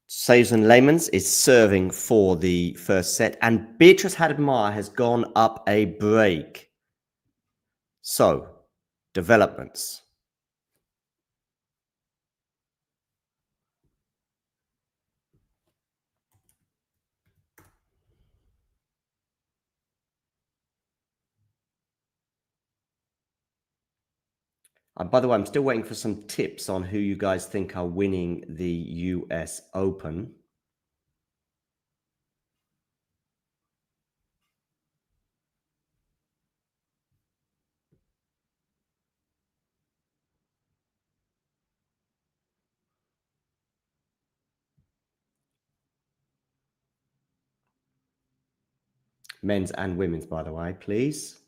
Saves and Layman's is serving for the first set, and Beatrice Hadmar has gone up a break. So, developments. By the way, I'm still waiting for some tips on who you guys think are winning the US Open. Men's and women's, by the way, please.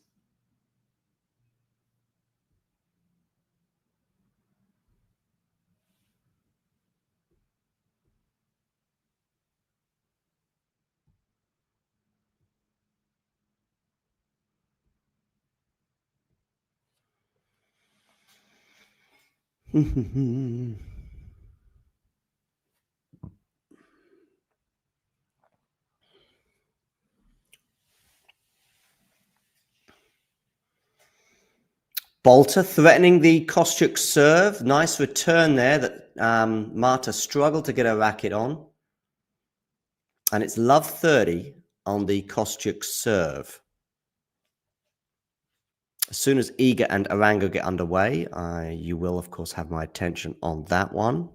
Bolter threatening the Kostyuk serve. Nice return there that Marta struggled to get her racket on. And it's love 30 on the Kostyuk serve. As soon as Iga and Arango get underway, you will, of course, have my attention on that one.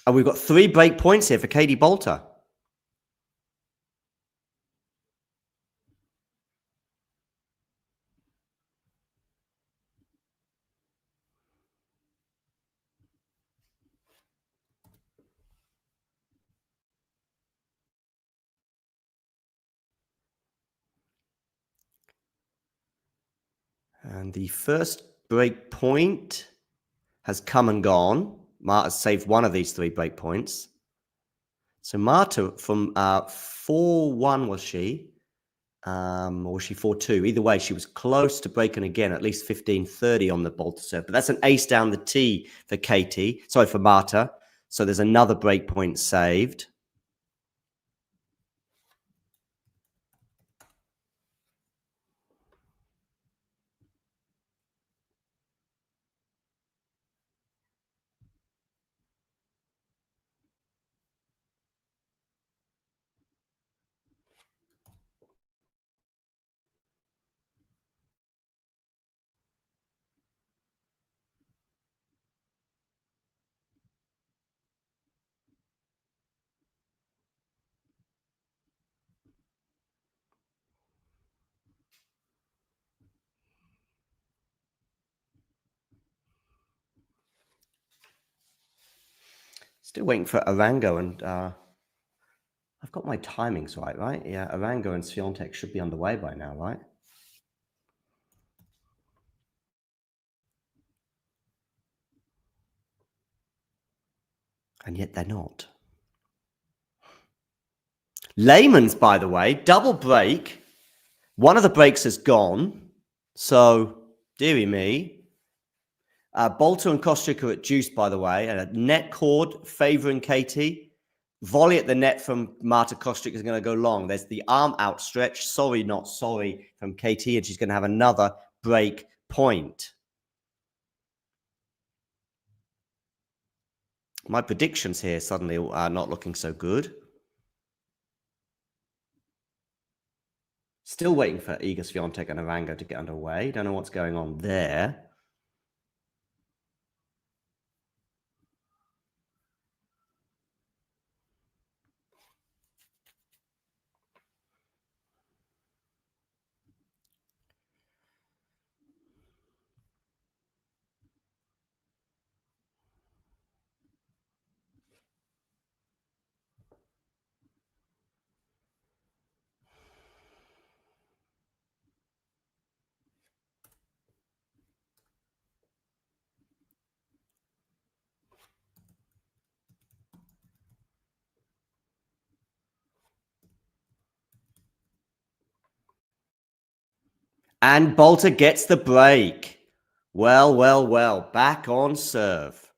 And we've got 3 break points here for Katie Bolter. And the first break point has come and gone. Marta saved one of these 3 break points. So Marta from 4-1 was she? Or was she 4-2? Either way, she was close to breaking again, at least 15-30 on the Bolter serve. But that's an ace down the tee for Katie. Sorry, for Marta. So there's another break point saved. Still waiting for Arango and I've got my timings right? Yeah, Arango and Swiatek should be underway by now, right? And yet they're not. Layman's, by the way, double break. One of the breaks has gone. So, dearie me. Bolter and Kostrick are at deuce, by the way. And a net cord favouring Katie. Volley at the net from Marta Kostrick is going to go long. There's the arm outstretched. Sorry, not sorry from Katie. And she's going to have another break point. My predictions here suddenly are not looking so good. Still waiting for Iga Swiatek and Arango to get underway. Don't know what's going on there. And Bolter gets the break. Well. Back on serve.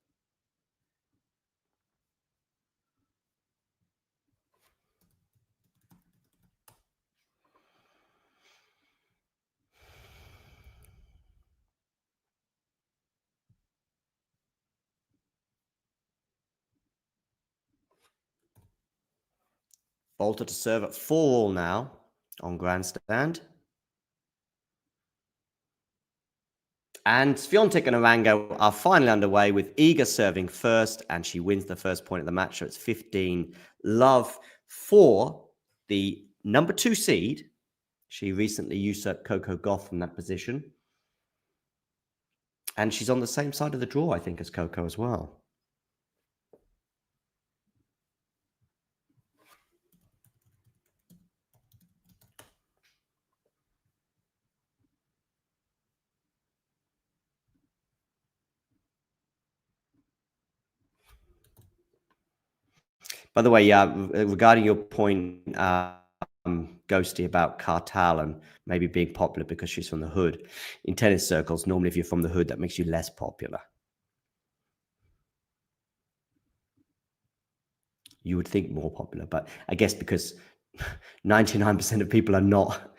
Bolter to serve at 4-all now on grandstand. And Swiatek and Arango are finally underway with Iga serving first, and she wins the first point of the match. So it's 15-love for the number 2 seed. She recently usurped Coco Gauff from that position. And she's on the same side of the draw, I think, as Coco as well. By the way, regarding your point, Ghosty, about Cartal and maybe being popular because she's from the hood. In tennis circles, normally if you're from the hood, that makes you less popular. You would think more popular, but I guess because 99% of people are not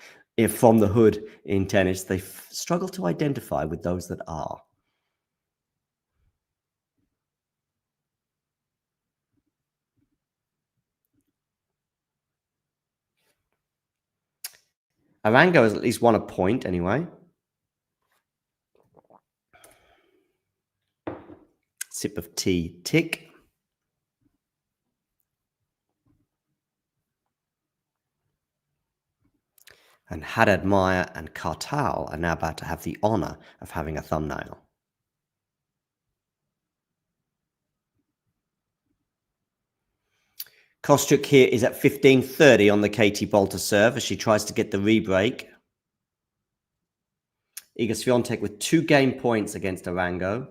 from the hood in tennis, they struggle to identify with those that are. Arango has at least won a point anyway. Sip of tea, tick. And Haddad Meyer and Cartal are now about to have the honor of having a thumbnail. Kostrick here is at 15-30 on the Katie Bolter serve as she tries to get the rebreak. Iga Swiatek with 2 game points against Arango.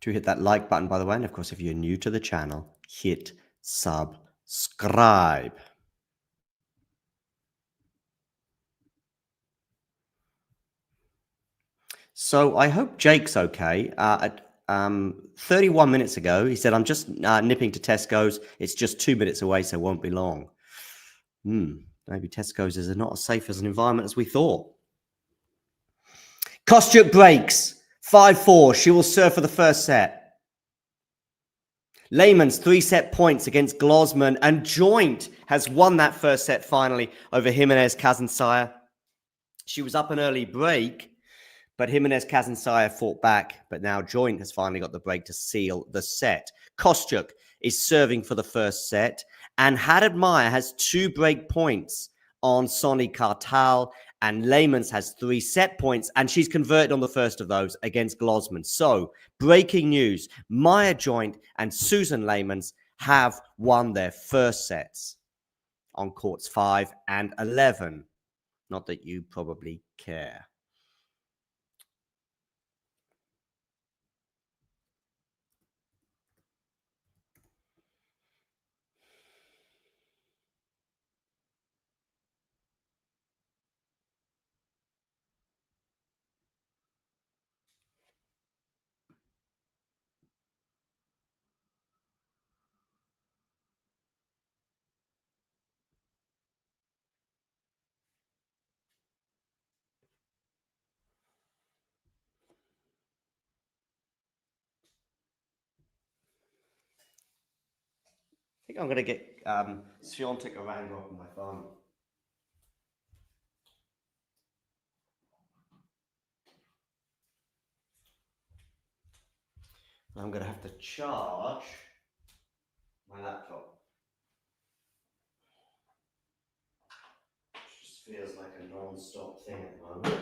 Do hit that like button, by the way. And of course, if you're new to the channel, hit subscribe. So I hope Jake's okay. At 31 minutes ago, he said, I'm just nipping to Tesco's. It's just 2 minutes away, so it won't be long. Maybe Tesco's is not as safe as an environment as we thought. Kostyuk breaks 5-4. She will serve for the first set. Lehmann's 3-set points against Glosman, and Joint has won that first set finally over Jimenez Kazansaya. She was up an early break, but Jimenez Kazansaya fought back. But now Joint has finally got the break to seal the set. Kostyuk is serving for the first set, and Haddad Meyer has 2 break points on Sonny Kartal, and Lehmann's has 3 set points, and she's converted on the first of those against Glosman. So, breaking news, Maya Joint and Susan Lehmann's have won their first sets on courts 5 and 11. Not that you probably care. I think I'm going to get Swiatek Arango on my phone. I'm going to have to charge my laptop. It just feels like a non-stop thing at the moment.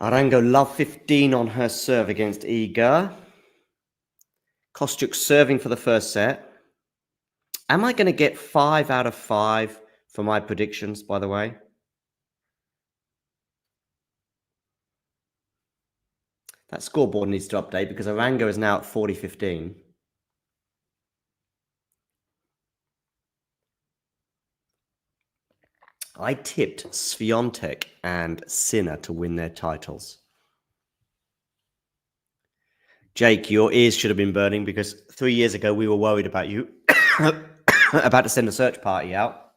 Arango love 15 on her serve against Iga. Kostyuk serving for the first set. Am I going to get 5 out of 5 for my predictions, by the way? That scoreboard needs to update because Arango is now at 40-15. I tipped Swiatek and Sinner to win their titles. Jake, your ears should have been burning because 3 years ago we were worried about you about to send a search party out.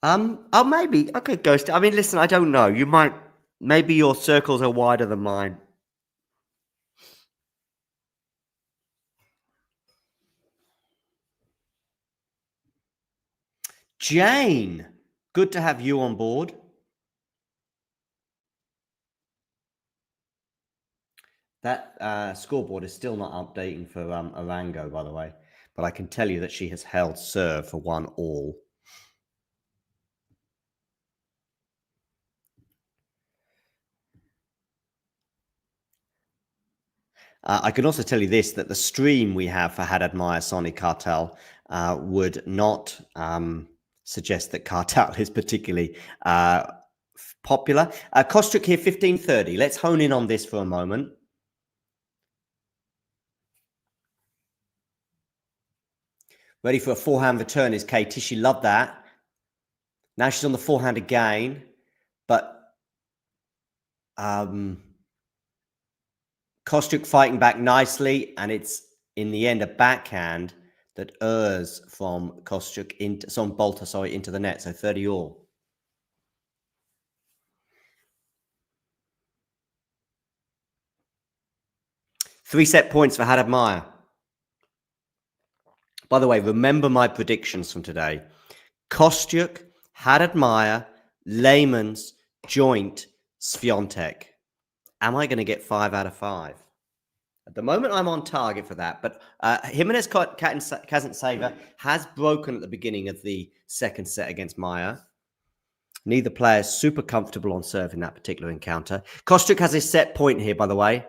Oh, maybe. Okay, Ghost. I mean, listen, I don't know. You might, maybe your circles are wider than mine. Jane, good to have you on board. That scoreboard is still not updating for Arango, by the way. But I can tell you that she has held serve for 1-all. I can also tell you this, that the stream we have for Haddad Meyer Sonny Kartal would not suggest that Kartal is particularly popular. Kostyuk here, 15-30. Let's hone in on this for a moment. Ready for a forehand return is Katie. She loved that. Now she's on the forehand again. But Kostyuk fighting back nicely. And it's, in the end, a backhand that errs from Kostyuk into Bolter, into the net. So 30-all. Three-set points for Haddad Meyer. By the way, remember my predictions from today. Kostyuk, Haddad Meyer, Lehmann's, Joint, Swiatek. Am I going to get 5 out of 5? At the moment, I'm on target for that. But Jimenez Kazansaya has broken at the beginning of the second set against Meyer. Neither player is super comfortable on serve in that particular encounter. Kostyuk has his set point here, by the way.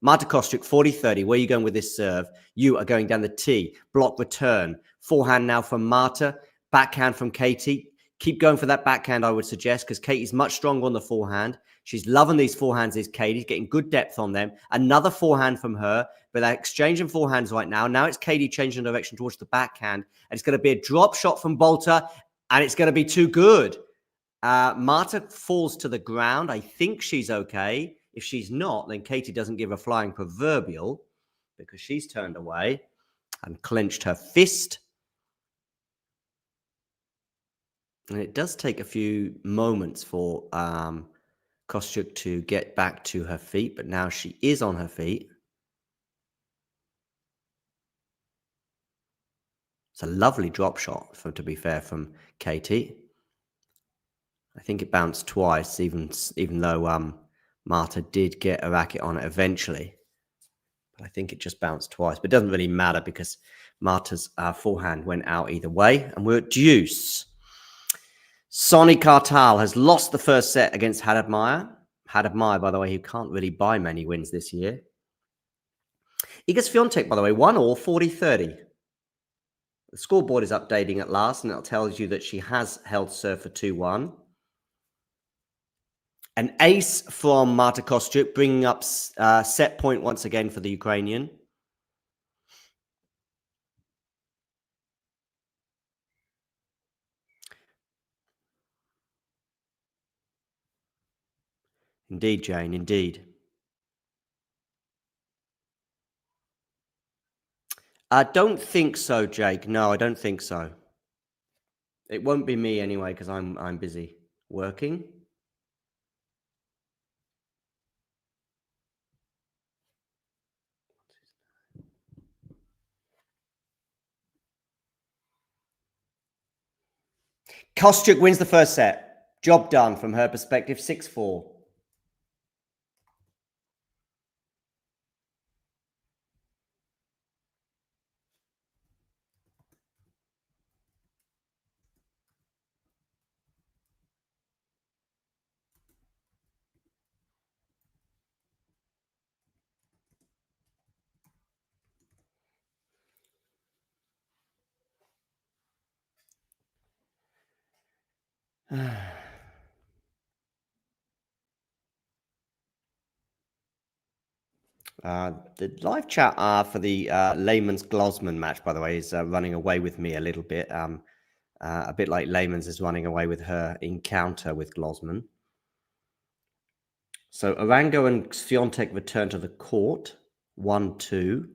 Marta Kostyuk, 40-30. Where are you going with this serve? You are going down the T. Block return. Forehand now from Marta. Backhand from Katie. Keep going for that backhand, I would suggest, because Katie's much stronger on the forehand. She's loving these forehands, is Katie. Getting good depth on them. Another forehand from her. But they're exchanging forehands right now. Now it's Katie changing direction towards the backhand. And it's going to be a drop shot from Bolter. And it's going to be too good. Marta falls to the ground. I think she's okay. If she's not, then Katie doesn't give a flying proverbial because she's turned away and clenched her fist. And it does take a few moments for Kostyuk to get back to her feet, but now she is on her feet. It's a lovely drop shot, to be fair, from Katie. I think it bounced twice, even though Marta did get a racket on it eventually. But I think it just bounced twice. But it doesn't really matter because Marta's forehand went out either way. And we're at deuce. Sonny Kartal has lost the first set against Hadad-Meyer. Hadad-Meyer, by the way, who can't really buy many wins this year. Iga Swiatek, by the way, 1-all, 40-30. The scoreboard is updating at last, and it tells you that she has held serve for 2-1. An ace from Marta Kostyuk, bringing up set point once again for the Ukrainian. Indeed, Jane, indeed. I don't think so, Jake. No, I don't think so. It won't be me anyway because I'm busy working. Kostyuk wins the first set. Job done from her perspective, 6-4. The live chat for the Lehman's Glosman match, by the way, is running away with me a little bit. A bit like Lehman's is running away with her encounter with Glosman. So Arango and Swiatek return to the court. 1-2.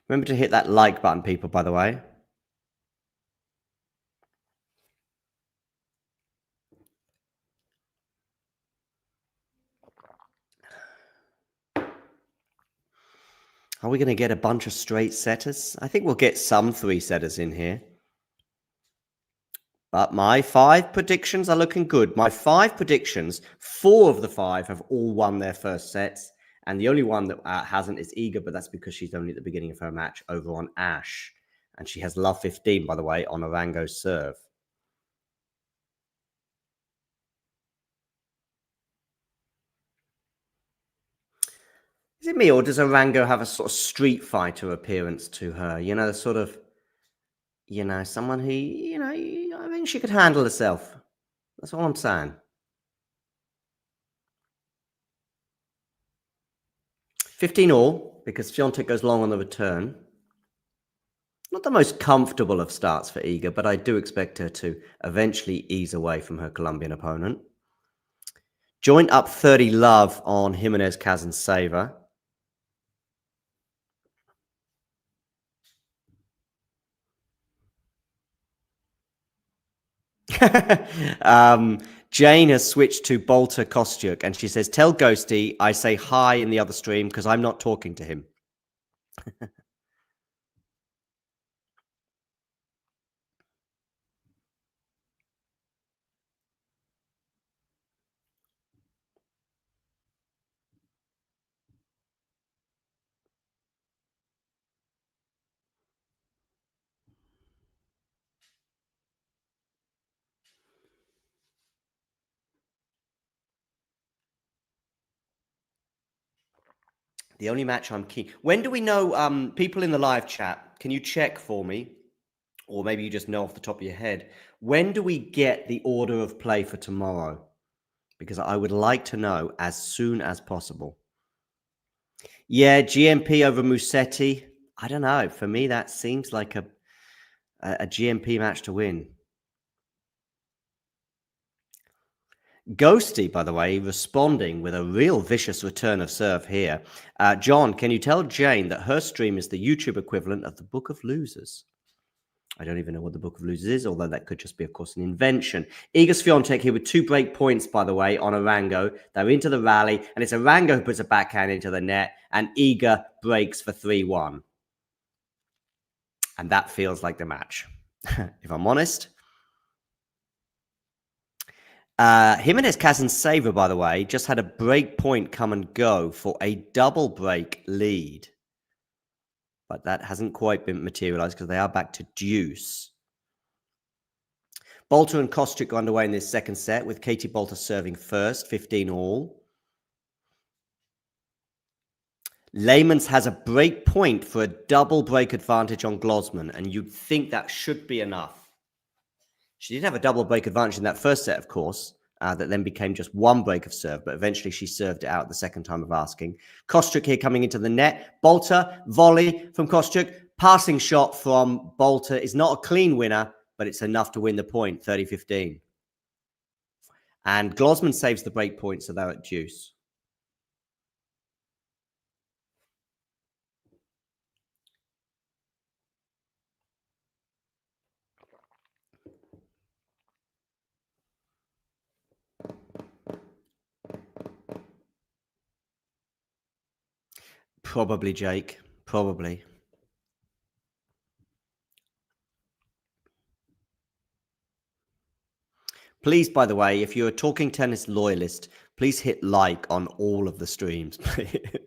Remember to hit that like button, people, by the way. Are we going to get a bunch of straight setters? I think we'll get some three setters in here. But my 5 predictions are looking good. My 5 predictions, 4 of the 5 have all won their first sets. And the only one that hasn't is Iga, but that's because she's only at the beginning of her match over on Ash. And she has love 15, by the way, on Arango's serve. Is it me, or does Arango have a sort of street fighter appearance to her? You know, sort of, you know, someone who, you know, I think she could handle herself. That's all I'm saying. 15-all, because Swiatek goes long on the return. Not the most comfortable of starts for Iga, but I do expect her to eventually ease away from her Colombian opponent. Joint up 30 love on Jimenez Kazantseva. Jane has switched to Bolter Kostyuk, and she says, tell Ghosty I say hi in the other stream because I'm not talking to him. The only match I'm keen. When do we know? People in the live chat, can you check for me? Or maybe you just know off the top of your head. When do we get the order of play for tomorrow? Because I would like to know as soon as possible. Yeah, GMP over Musetti. I don't know. For me, that seems like a GMP match to win. Ghosty, by the way, responding with a real vicious return of serve here. John, can you tell Jane that her stream is the YouTube equivalent of the Book of Losers? I don't even know what the Book of Losers is, although that could just be, of course, an invention. Iga Swiatek here with 2 break points, by the way, on Arango. They're into the rally, and it's Arango who puts a backhand into the net, and Iga breaks for 3-1. And that feels like the match, if I'm honest. Jimenez Kazan-Saver, by the way, just had a break point come and go for a double break lead. But that hasn't quite been materialized because they are back to deuce. Bolter and Kostyuk go underway in this second set with Katie Bolter serving first, 15 all. Leymans has a break point for a double break advantage on Glosman, and you'd think that should be enough. She did have a double break advantage in that first set, of course, that then became just 1 break of serve, but eventually she served it out the second time of asking. Kostyuk here coming into the net. Bolter, volley from Kostyuk. Passing shot from Bolter is not a clean winner, but it's enough to win the point, 30-15. And Glosman saves the break point, so they're at deuce. Probably, Jake. Probably. Please, by the way, if you're a Talking Tennis loyalist, please hit like on all of the streams that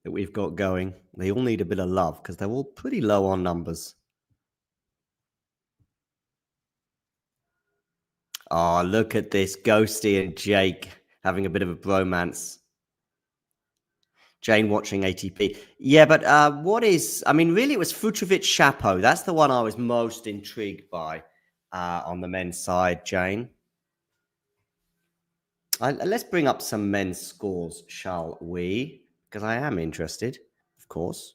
we've got going. They all need a bit of love because they're all pretty low on numbers. Oh, look at this. Ghosty and Jake having a bit of a bromance. Jane watching ATP. Yeah, but really it was Fucsovics Shapo. That's the one I was most intrigued by on the men's side, Jane. Let's bring up some men's scores, shall we? Because I am interested, of course.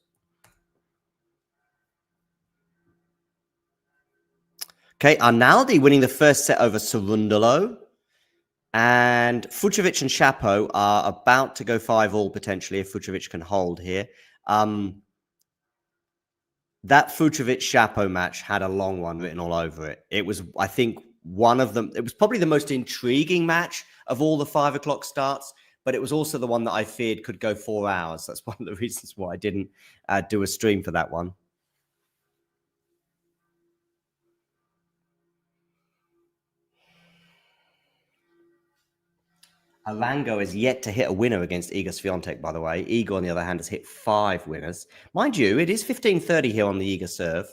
Okay, Arnaldi winning the first set over Cerundolo. And Fucsovics and Shapo are about to go 5-all potentially if Fucsovics can hold here. That Fucsovics-Shapo match had a long one written all over it. It was, I think, one of them. It was probably the most intriguing match of all the 5 o'clock starts, but it was also the one that I feared could go 4 hours. That's one of the reasons why I didn't do a stream for that one. Arango is yet to hit a winner against Iga Swiatek, by the way. Iga, on the other hand, has hit 5 winners. Mind you, it is 15-30 here on the Iga serve.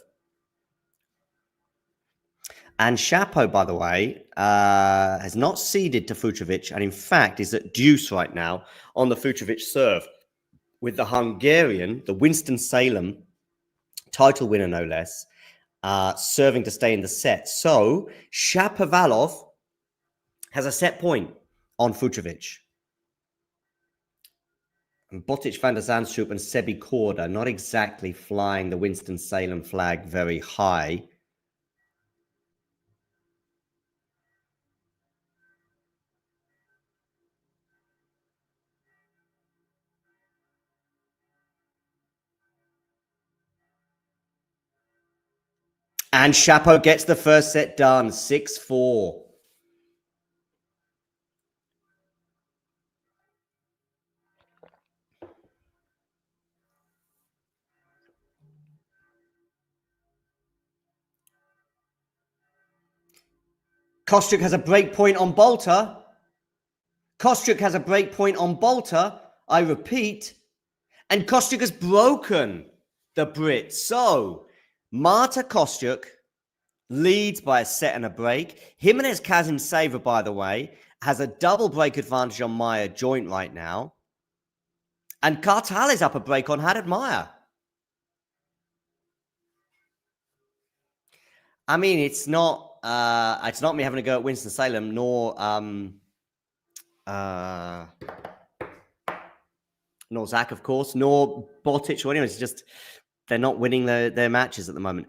And Shapo, by the way, has not ceded to Fucsovics, and in fact is at deuce right now on the Fucsovics serve, with the Hungarian, the Winston-Salem title winner, no less, serving to stay in the set. So Shapovalov has a set point on Fucsovics. And Botic, van der Zandschulp, and Sebi Korda not exactly flying the Winston-Salem flag very high. And Shapo gets the first set done, 6-4. Kostyuk has a break point on Bolter. Kostyuk has a break point on Bolter. I repeat. And Kostyuk has broken the Brit. So, Marta Kostyuk leads by a set and a break. Jimenez Kazan-Saver, by the way, has a double break advantage on Maya joint right now. And Cartal is up a break on Haddad Meyer. I mean, it's not me having to go at Winston-Salem, nor Zach, of course, nor Botic or anyone. It's just they're not winning their matches at the moment.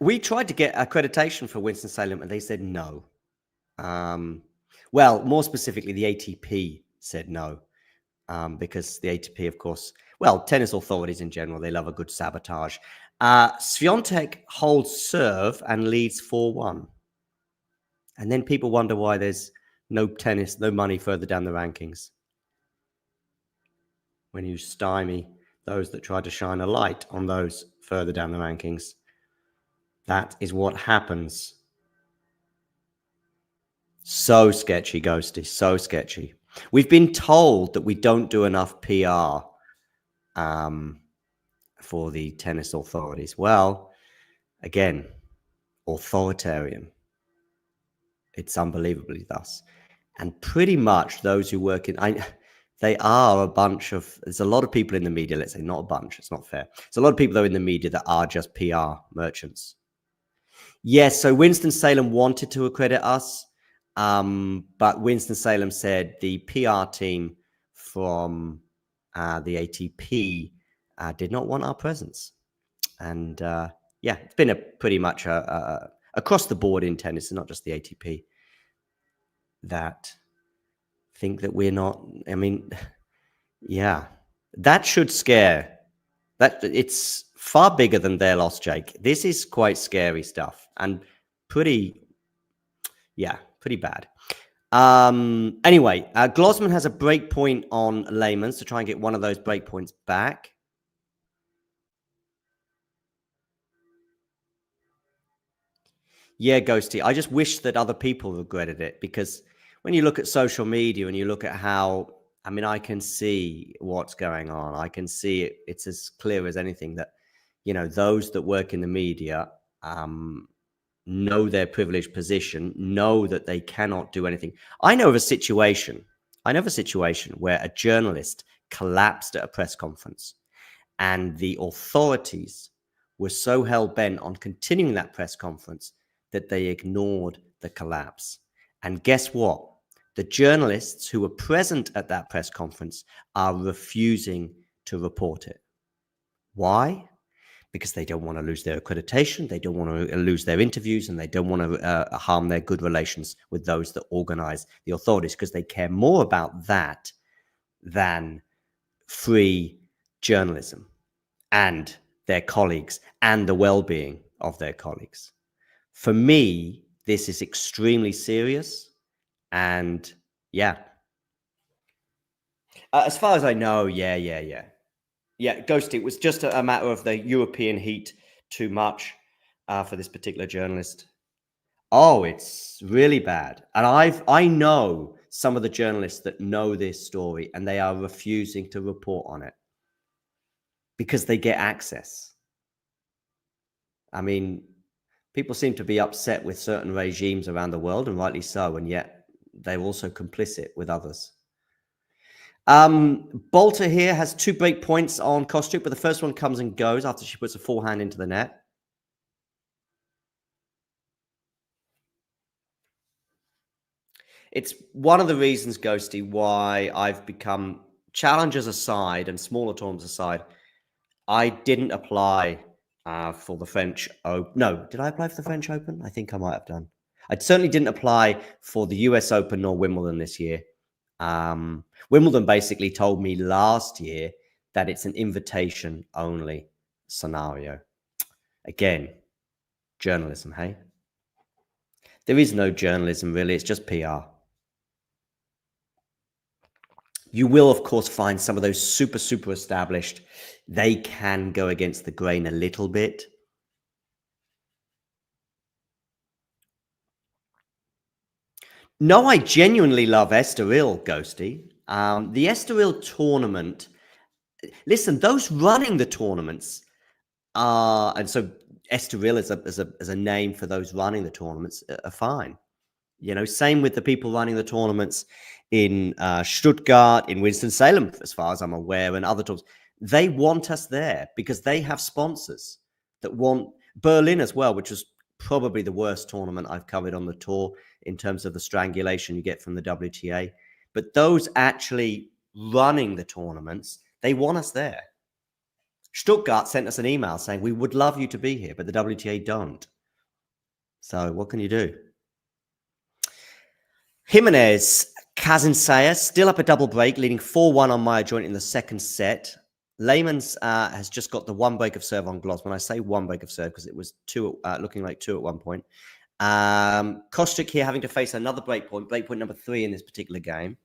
We tried to get accreditation for Winston-Salem, and they said no. Well, more specifically, the ATP said no, because the ATP, of course, well, tennis authorities in general, they love a good sabotage. Swiatek holds serve and leads 4-1. And then people wonder why there's no tennis, no money further down the rankings. When you stymie those that try to shine a light on those further down the rankings. That is what happens. So sketchy, Ghosty, so sketchy. We've been told that we don't do enough PR for the tennis authorities. Well, again, authoritarian. It's unbelievably thus. And pretty much those who work in... they are a bunch of... There's a lot of people in the media, let's say, not a bunch, it's not fair. There's a lot of people, though, in the media that are just PR merchants. Yes, so Winston-Salem wanted to accredit us, but Winston-Salem said the PR team from the ATP did not want our presence. And yeah, it's been a pretty much across the board in tennis, and not just the ATP, that think that we're not... I mean, yeah, that should scare. That it's far bigger than their loss, Jake. This is quite scary stuff and pretty bad. Anyway, Glosman has a break point on Layman's to try and get one of those break points back. Yeah, Ghosty, I just wish that other people regretted it, because when you look at social media and you look at how... I mean, I can see what's going on. I can see it. It's as clear as anything that, you know, those that work in the media know their privileged position, know that they cannot do anything. I know of a situation where a journalist collapsed at a press conference, and the authorities were so hell-bent on continuing that press conference that they ignored the collapse. And guess what? The journalists who were present at that press conference are refusing to report it. Why? Because they don't want to lose their accreditation, they don't want to lose their interviews, and they don't want to harm their good relations with those that organize the authorities, because they care more about that than free journalism and their colleagues and the well-being of their colleagues. For me, this is extremely serious. And yeah, as far as I know, yeah, Ghost, it was just a matter of the European heat too much for this particular journalist. Oh, it's really bad. And I know some of the journalists that know this story, and they are refusing to report on it because they get access. I mean, people seem to be upset with certain regimes around the world, and rightly so, and yet they're also complicit with others. Bolter here has 2 break points on Kostyuk, but the first one comes and goes after she puts a forehand into the net. It's one of the reasons, Ghosty, why I've become, challengers aside and smaller tournaments aside, I didn't apply for the French Open. No, did I apply for the French Open? I think I might have done. I certainly didn't apply for the US Open nor Wimbledon this year. Wimbledon basically told me last year that it's an invitation only scenario. Again, journalism, hey? There is no journalism, really. It's just PR. You will, of course, find some of those super established. They can go against the grain a little bit. No, I genuinely love Estoril, Ghosty. The Estoril tournament, listen, those running the tournaments are, and so Estoril as a name for those running the tournaments are fine. You know, same with the people running the tournaments in Stuttgart, in Winston-Salem, as far as I'm aware, and other tournaments. They want us there because they have sponsors that want Berlin as well, which was probably the worst tournament I've covered on the tour in terms of the strangulation you get from the WTA. But those actually running the tournaments, they want us there. Stuttgart sent us an email saying, we would love you to be here, but the WTA don't. So what can you do? Jimenez, Kazinsaya, still up a double break, leading 4-1 on Maya Joint in the second set. Leymans has just got the one break of serve on Glossman. I say one break of serve because it was two, looking like two at one point. Kostyuk here having to face another break point number 3 in this particular game.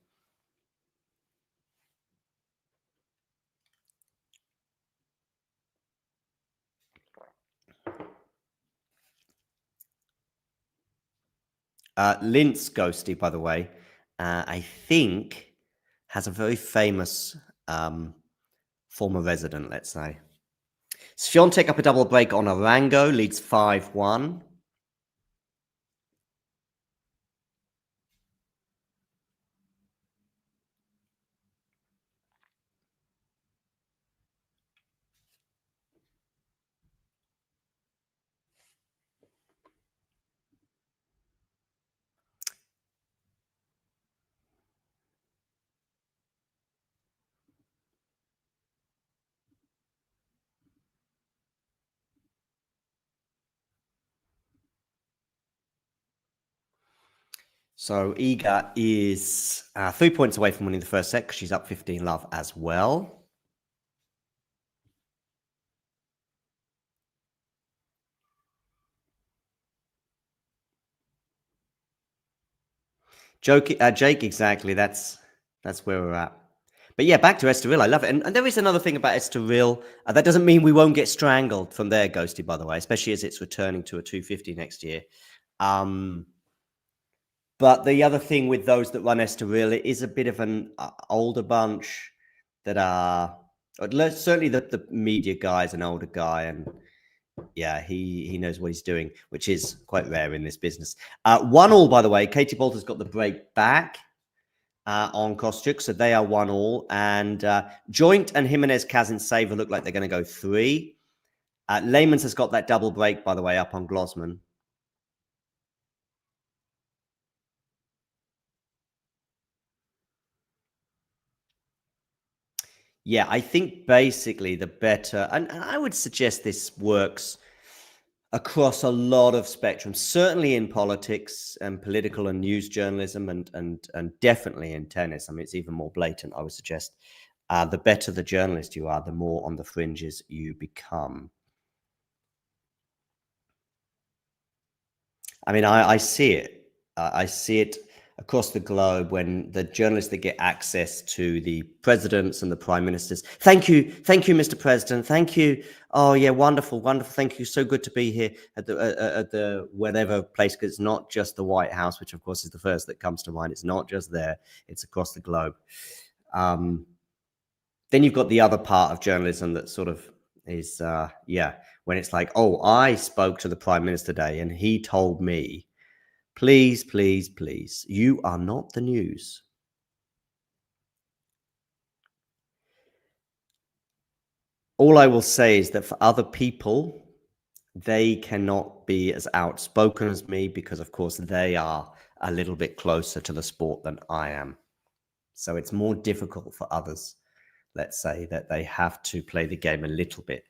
Linz Ghosty, by the way, I think has a very famous former resident, let's say. Swiatek up a double break on Arango, leads 5-1. So Iga is 3 points away from winning the first set because she's up 15 love as well. Jake, exactly. That's where we're at. But yeah, back to Estoril. I love it. And there is another thing about Estoril. That doesn't mean we won't get strangled from there, Ghosty, by the way, especially as it's returning to a 250 next year. But the other thing with those that run Estoril, it is a bit of an older bunch that are, certainly the media guy is an older guy, and yeah, he knows what he's doing, which is quite rare in this business. 1-1, by the way. Katie Bolter's got the break back on Kostyuk, so they are 1-1. And Joint and Jimenez Kazinseva look like they're going to go 3. Leymans has got that double break, by the way, up on Glossman. Yeah, I think basically the better, and I would suggest this works across a lot of spectrums, certainly in politics and political and news journalism, and definitely in tennis. I mean, it's even more blatant, I would suggest. The better the journalist you are, the more on the fringes you become. I mean, I see it. I see it across the globe when the journalists that get access to the presidents and the prime ministers. Thank you, Mr. President. Thank you. Oh yeah, wonderful, wonderful. Thank you. So good to be here at the whatever place, because it's not just the White House, which of course is the first that comes to mind. It's not just there. It's across the globe. Then you've got the other part of journalism that sort of is, when it's like, oh, I spoke to the prime minister today and he told me, please, please, please, you are not the news. All I will say is that for other people, they cannot be as outspoken as me because, of course, they are a little bit closer to the sport than I am. So it's more difficult for others, let's say, that they have to play the game a little bit.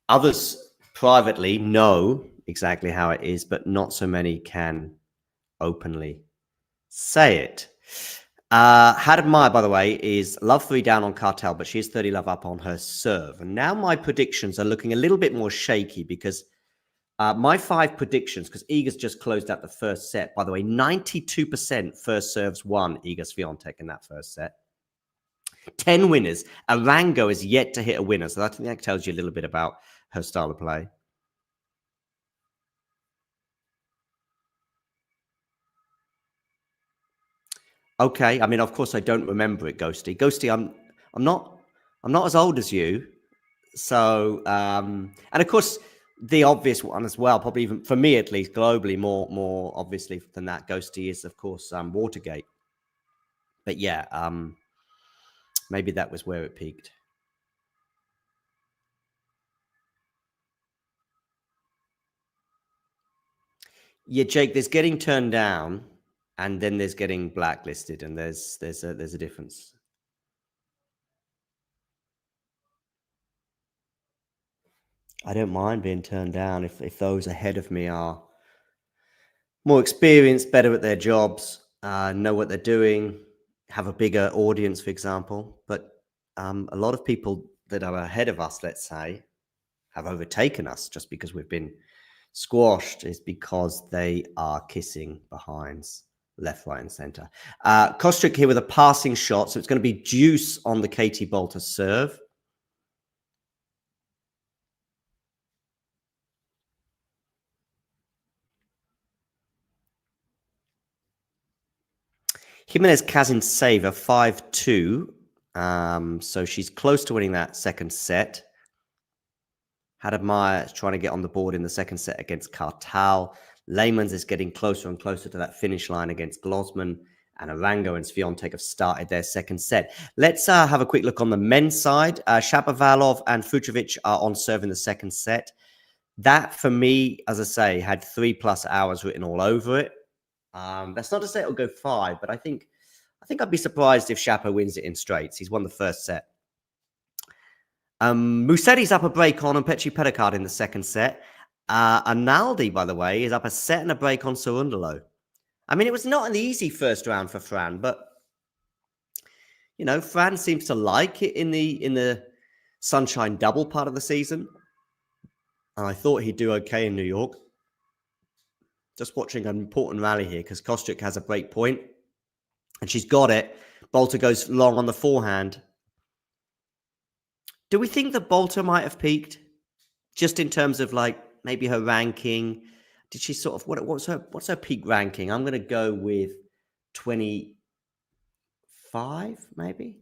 Others privately know exactly how it is, but not so many can openly say it. Hadad Maya, by the way, is love 3 down on Cartel, but she is 30 love up on her serve. And now my predictions are looking a little bit more shaky because my 5 predictions, because Iga's just closed out the first set. By the way, 92% first serves won Iga Swiatek in that first set. 10 winners. Arango is yet to hit a winner. So I think that tells you a little bit about her style of play. Okay. I mean, of course, I don't remember it, Ghosty. Ghosty, I'm not as old as you. So, and of course, the obvious one as well, probably even for me at least, globally, more obviously than that, Ghosty, is of course Watergate. But yeah, maybe that was where it peaked. Yeah, Jake, there's getting turned down, and then there's getting blacklisted, and there's a difference. I don't mind being turned down if those ahead of me are more experienced, better at their jobs, know what they're doing, have a bigger audience, for example. But a lot of people that are ahead of us, let's say, have overtaken us just because we've been squashed, is because they are kissing behinds left, right, and center. Kostrick here with a passing shot, so it's going to be deuce on the Katie Bolter serve. Jimenez Kazin save a 5-2. So she's close to winning that second set. Hadamaya is trying to get on the board in the second set against Kartal. Leymans is getting closer and closer to that finish line against Glosman. And Arango and Swiatek have started their second set. Let's have a quick look on the men's side. Shapovalov and Fucsovics are on serve in the second set. That, for me, as I say, had 3+ hours written all over it. That's not to say it'll go 5, but I think I'd be surprised if Shapo wins it in straights. He's won the first set. Mussetti's up a break on Petri Pedicard in the second set. Analdi, by the way, is up a set and a break on Cerundolo. I mean, it was not an easy first round for Fran, but you know, Fran seems to like it in the Sunshine Double part of the season, and I thought he'd do okay in New York. Just watching an important rally here because Kostrick has a break point, and she's got it. Bolter goes long on the forehand. Do we think that Bolter might have peaked, just in terms of like maybe her ranking? Did she sort of what's her peak ranking? I'm going to go with 25, maybe.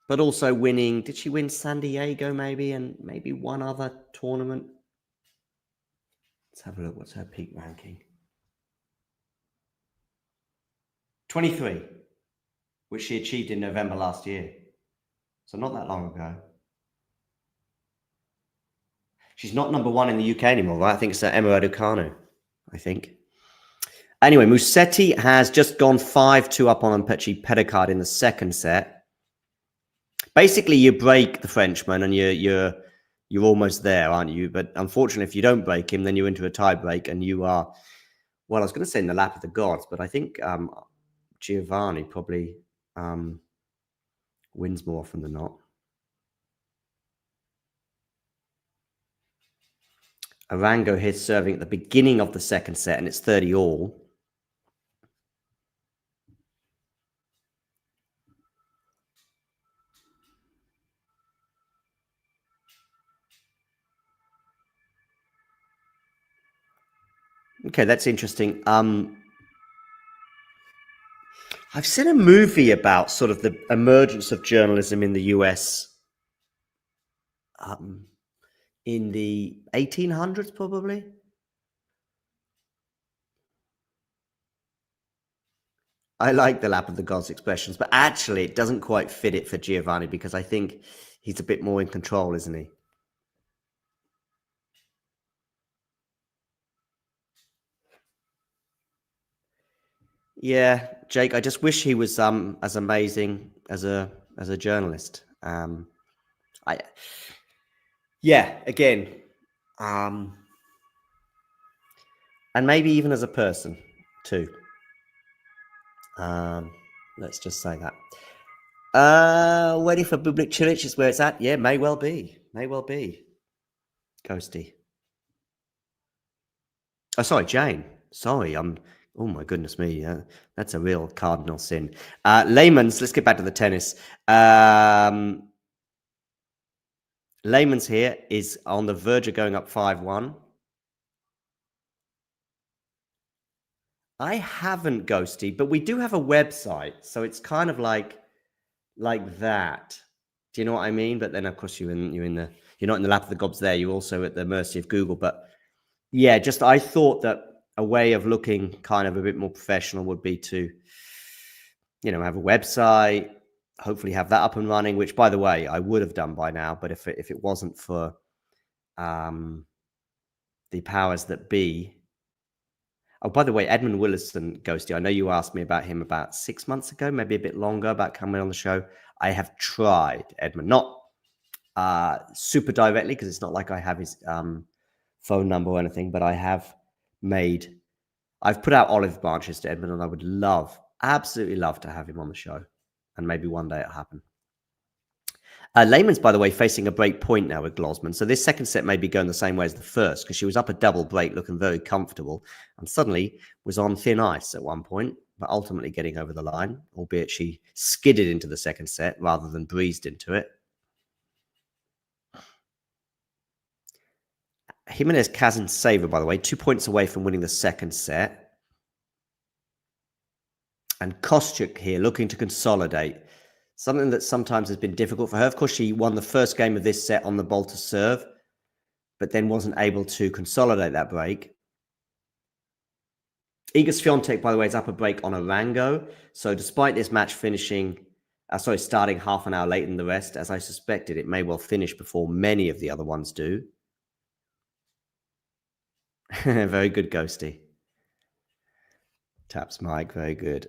But also winning. Did she win San Diego maybe, and maybe one other tournament? Let's have a look. What's her peak ranking? 23, which she achieved in November last year. So not that long ago. She's not number 1 in the UK anymore, right? I think it's Emma Raducanu, I think. Anyway, Musetti has just gone 5-2 up on Petri Pedicard in the second set. Basically, you break the Frenchman and you're almost there, aren't you? But unfortunately, if you don't break him, then you're into a tie break and you are, well, I was going to say in the lap of the gods, but I think Giovanni probably wins more often than not. Arango here serving at the beginning of the second set, and it's 30 all. Okay, that's interesting. I've seen a movie about sort of the emergence of journalism in the US in the 1800s, probably. I like the lap of the gods expressions, but actually it doesn't quite fit it for Giovanni because I think he's a bit more in control, isn't he? Yeah, Jake, I just wish he was as amazing as a journalist. Again, and maybe even as a person too. Let's just say that. Waiting for Bublik Cilic is where it's at. Yeah, may well be. May well be. Ghosty. Oh, sorry, Jane. Sorry, oh my goodness me. That's a real cardinal sin. Leymans, let's get back to the tennis. Leymans here is on the verge of going up 5-1. I haven't, Ghosty, but we do have a website, so it's kind of like that. Do you know what I mean? But then, of course, you're in you're not in the lap of the gods there. You're also at the mercy of Google. But yeah, just I thought that a way of looking kind of a bit more professional would be to, have a website, hopefully have that up and running, which, by the way, I would have done by now. But if it wasn't for the powers that be. Oh, by the way, Edmund Willison, Ghosty, I know you asked me about him about 6 months ago, maybe a bit longer, about coming on the show. I have tried, Edmund, not super directly, because it's not like I have his phone number or anything, but I've put out olive branches to Edmund, and I would absolutely love to have him on the show, and maybe one day it'll happen. Lehman's, by the way, facing a break point now with Glosman. So this second set may be going the same way as the first, because she was up a double break, looking very comfortable, and suddenly was on thin ice at one point, but ultimately getting over the line, albeit she skidded into the second set rather than breezed into it. Jimenez Kazan-Saver, by the way, 2 points away from winning the second set. And Kostyuk here looking to consolidate. Something that sometimes has been difficult for her. Of course, she won the first game of this set on the ball to serve, but then wasn't able to consolidate that break. Iga Swiatek, by the way, is up a break on Arango. So despite this match starting half an hour later than the rest, as I suspected, it may well finish before many of the other ones do. Very good, Ghosty. Taps Mike, very good.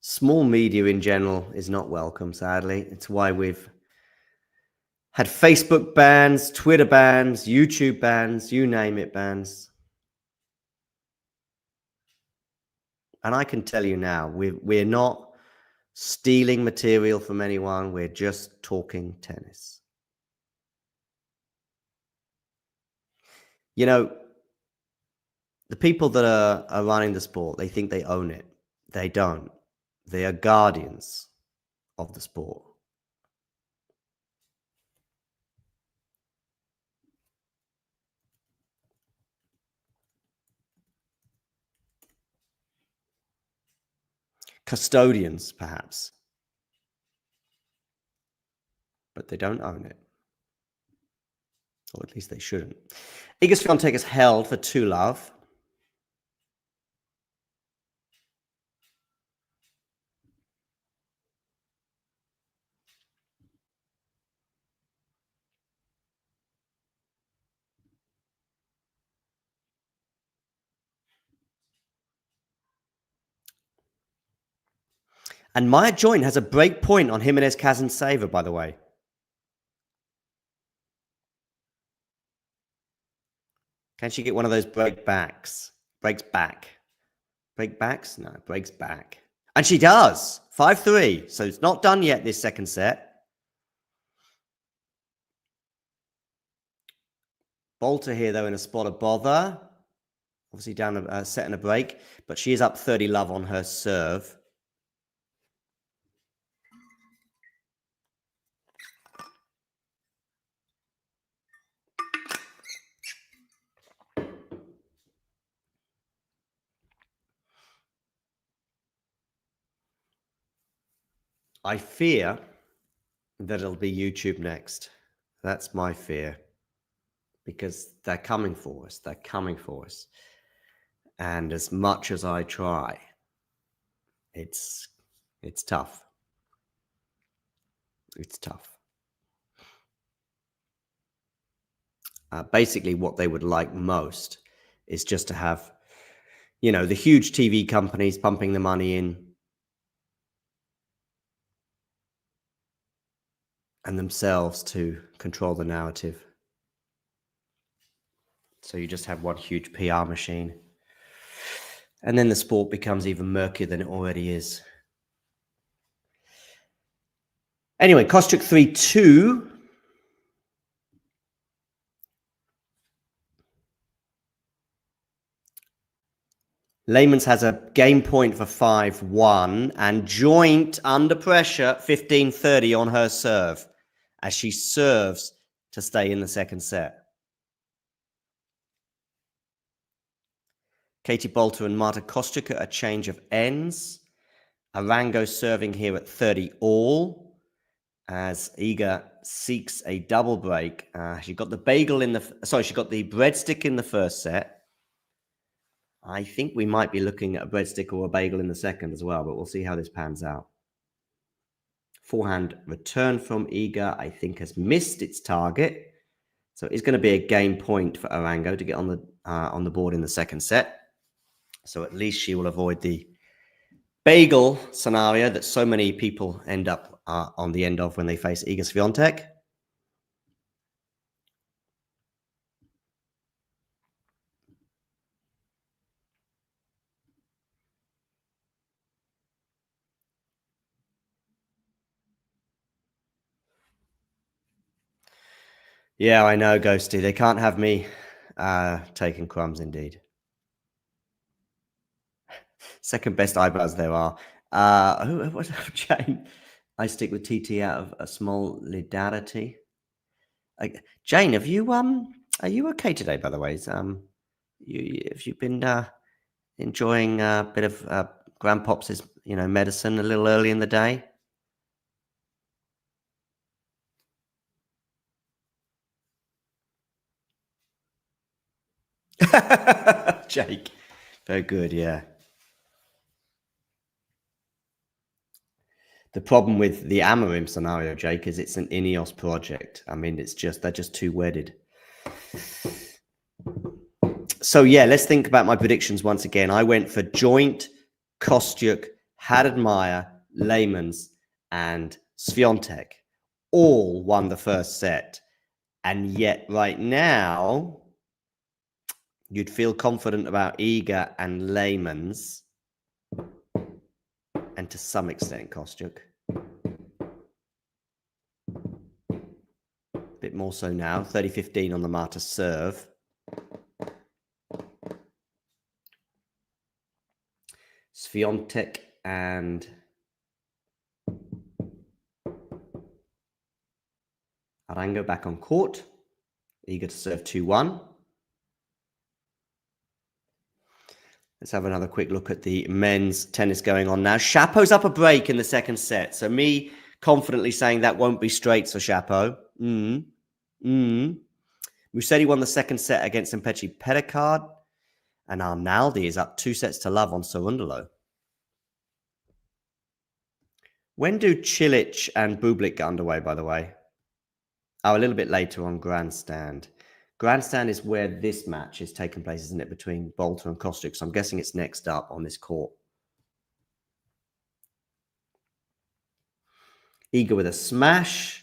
Small media in general is not welcome, sadly. It's why we've had Facebook bans, Twitter bans, YouTube bans, you name it, bans. And I can tell you now, we're not stealing material from anyone. We're just talking tennis. The people that are running the sport, they think they own it. They don't. They are guardians of the sport. Custodians, perhaps. But they don't own it. Or at least they shouldn't. Iga Swiatek is held for 2-love. And Maya Join has a break point on Jimenez Kazan-Saver, by the way. Can she get one of those break backs? Breaks back. Break backs? No, breaks back. And she does. 5-3. So it's not done yet, this second set. Bolter here, though, in a spot of bother. Obviously down a set and a break. But she is up 30-love on her serve. I fear that it'll be YouTube next. That's my fear. Because they're coming for us. They're coming for us. And as much as I try, it's tough. It's tough. Basically, what they would like most is just to have, the huge TV companies pumping the money in, and themselves to control the narrative. So you just have one huge PR machine. And then the sport becomes even murkier than it already is. Anyway, Kostyuk 3-2. Layman's has a game point for 5-1 and joint under pressure 15-30 on her serve as she serves to stay in the second set. Katie Bolter and Marta Kostyuk at a change of ends. Arango serving here at 30 all as Iga seeks a double break. She got the she got the breadstick in the first set. I think we might be looking at a breadstick or a bagel in the second as well, but we'll see how this pans out. Forehand return from Iga, I think, has missed its target. So it's going to be a game point for Arango to get on the board in the second set. So at least she will avoid the bagel scenario that so many people end up on the end of when they face Iga Swiatek. Yeah, I know, Ghosty. They can't have me taking crumbs, indeed. Second best eyebrows there are. What's up, Jane? I stick with TT out of a small lidarity. Jane, have you are you okay today? By the way, have you been enjoying a bit of Grandpop's medicine a little early in the day? Jake, very good, yeah. The problem with the Amorim scenario, Jake, is it's an Ineos project. I mean, they're just too wedded. So yeah, let's think about my predictions once again. I went for joint, Kostyuk, Haddad-Meyer, Layman's, and Swiatek. All won the first set. And yet right now, you'd feel confident about Iga and Layman's. And to some extent, Kostyuk. A bit more so now. 30-15 on the Marta serve. Swiatek and Arango back on court. Eager to serve 2-1. Let's have another quick look at the men's tennis going on now. Shapo's up a break in the second set. So me confidently saying that won't be straights for Shapo. Musetti won the second set against Mpechi Pedicard. And Arnaldi is up 2-0 on Cerundolo. When do Cilic and Bublik get underway, by the way? Oh, a little bit later on Grandstand. Grandstand is where this match is taking place, isn't it, between Bolter and Kostyuk? So I'm guessing it's next up on this court. Iga with a smash.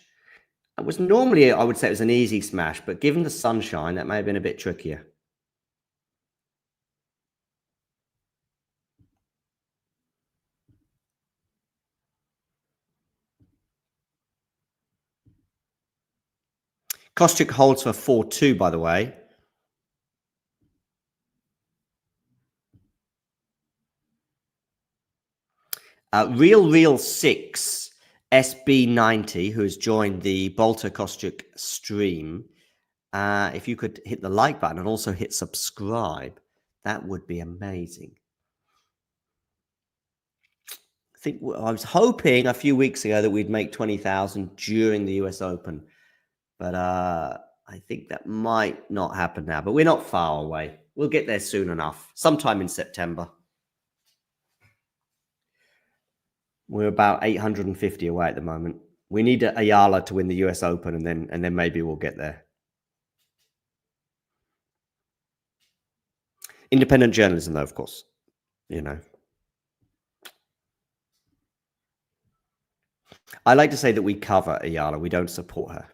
It was normally, I would say it was an easy smash, but given the sunshine, that may have been a bit trickier. Kostyuk holds for 4-2, by the way. Real 6 SB90, who has joined the Bolter Kostyuk stream. If you could hit the like button and also hit subscribe, that would be amazing. I was hoping a few weeks ago that we'd make 20,000 during the US Open, but I think that might not happen now. But we're not far away. We'll get there soon enough, sometime in September. We're about 850 away at the moment. We need Ayala to win the US Open, and then maybe we'll get there. Independent journalism, though, of course. I like to say that we cover Ayala. We don't support her.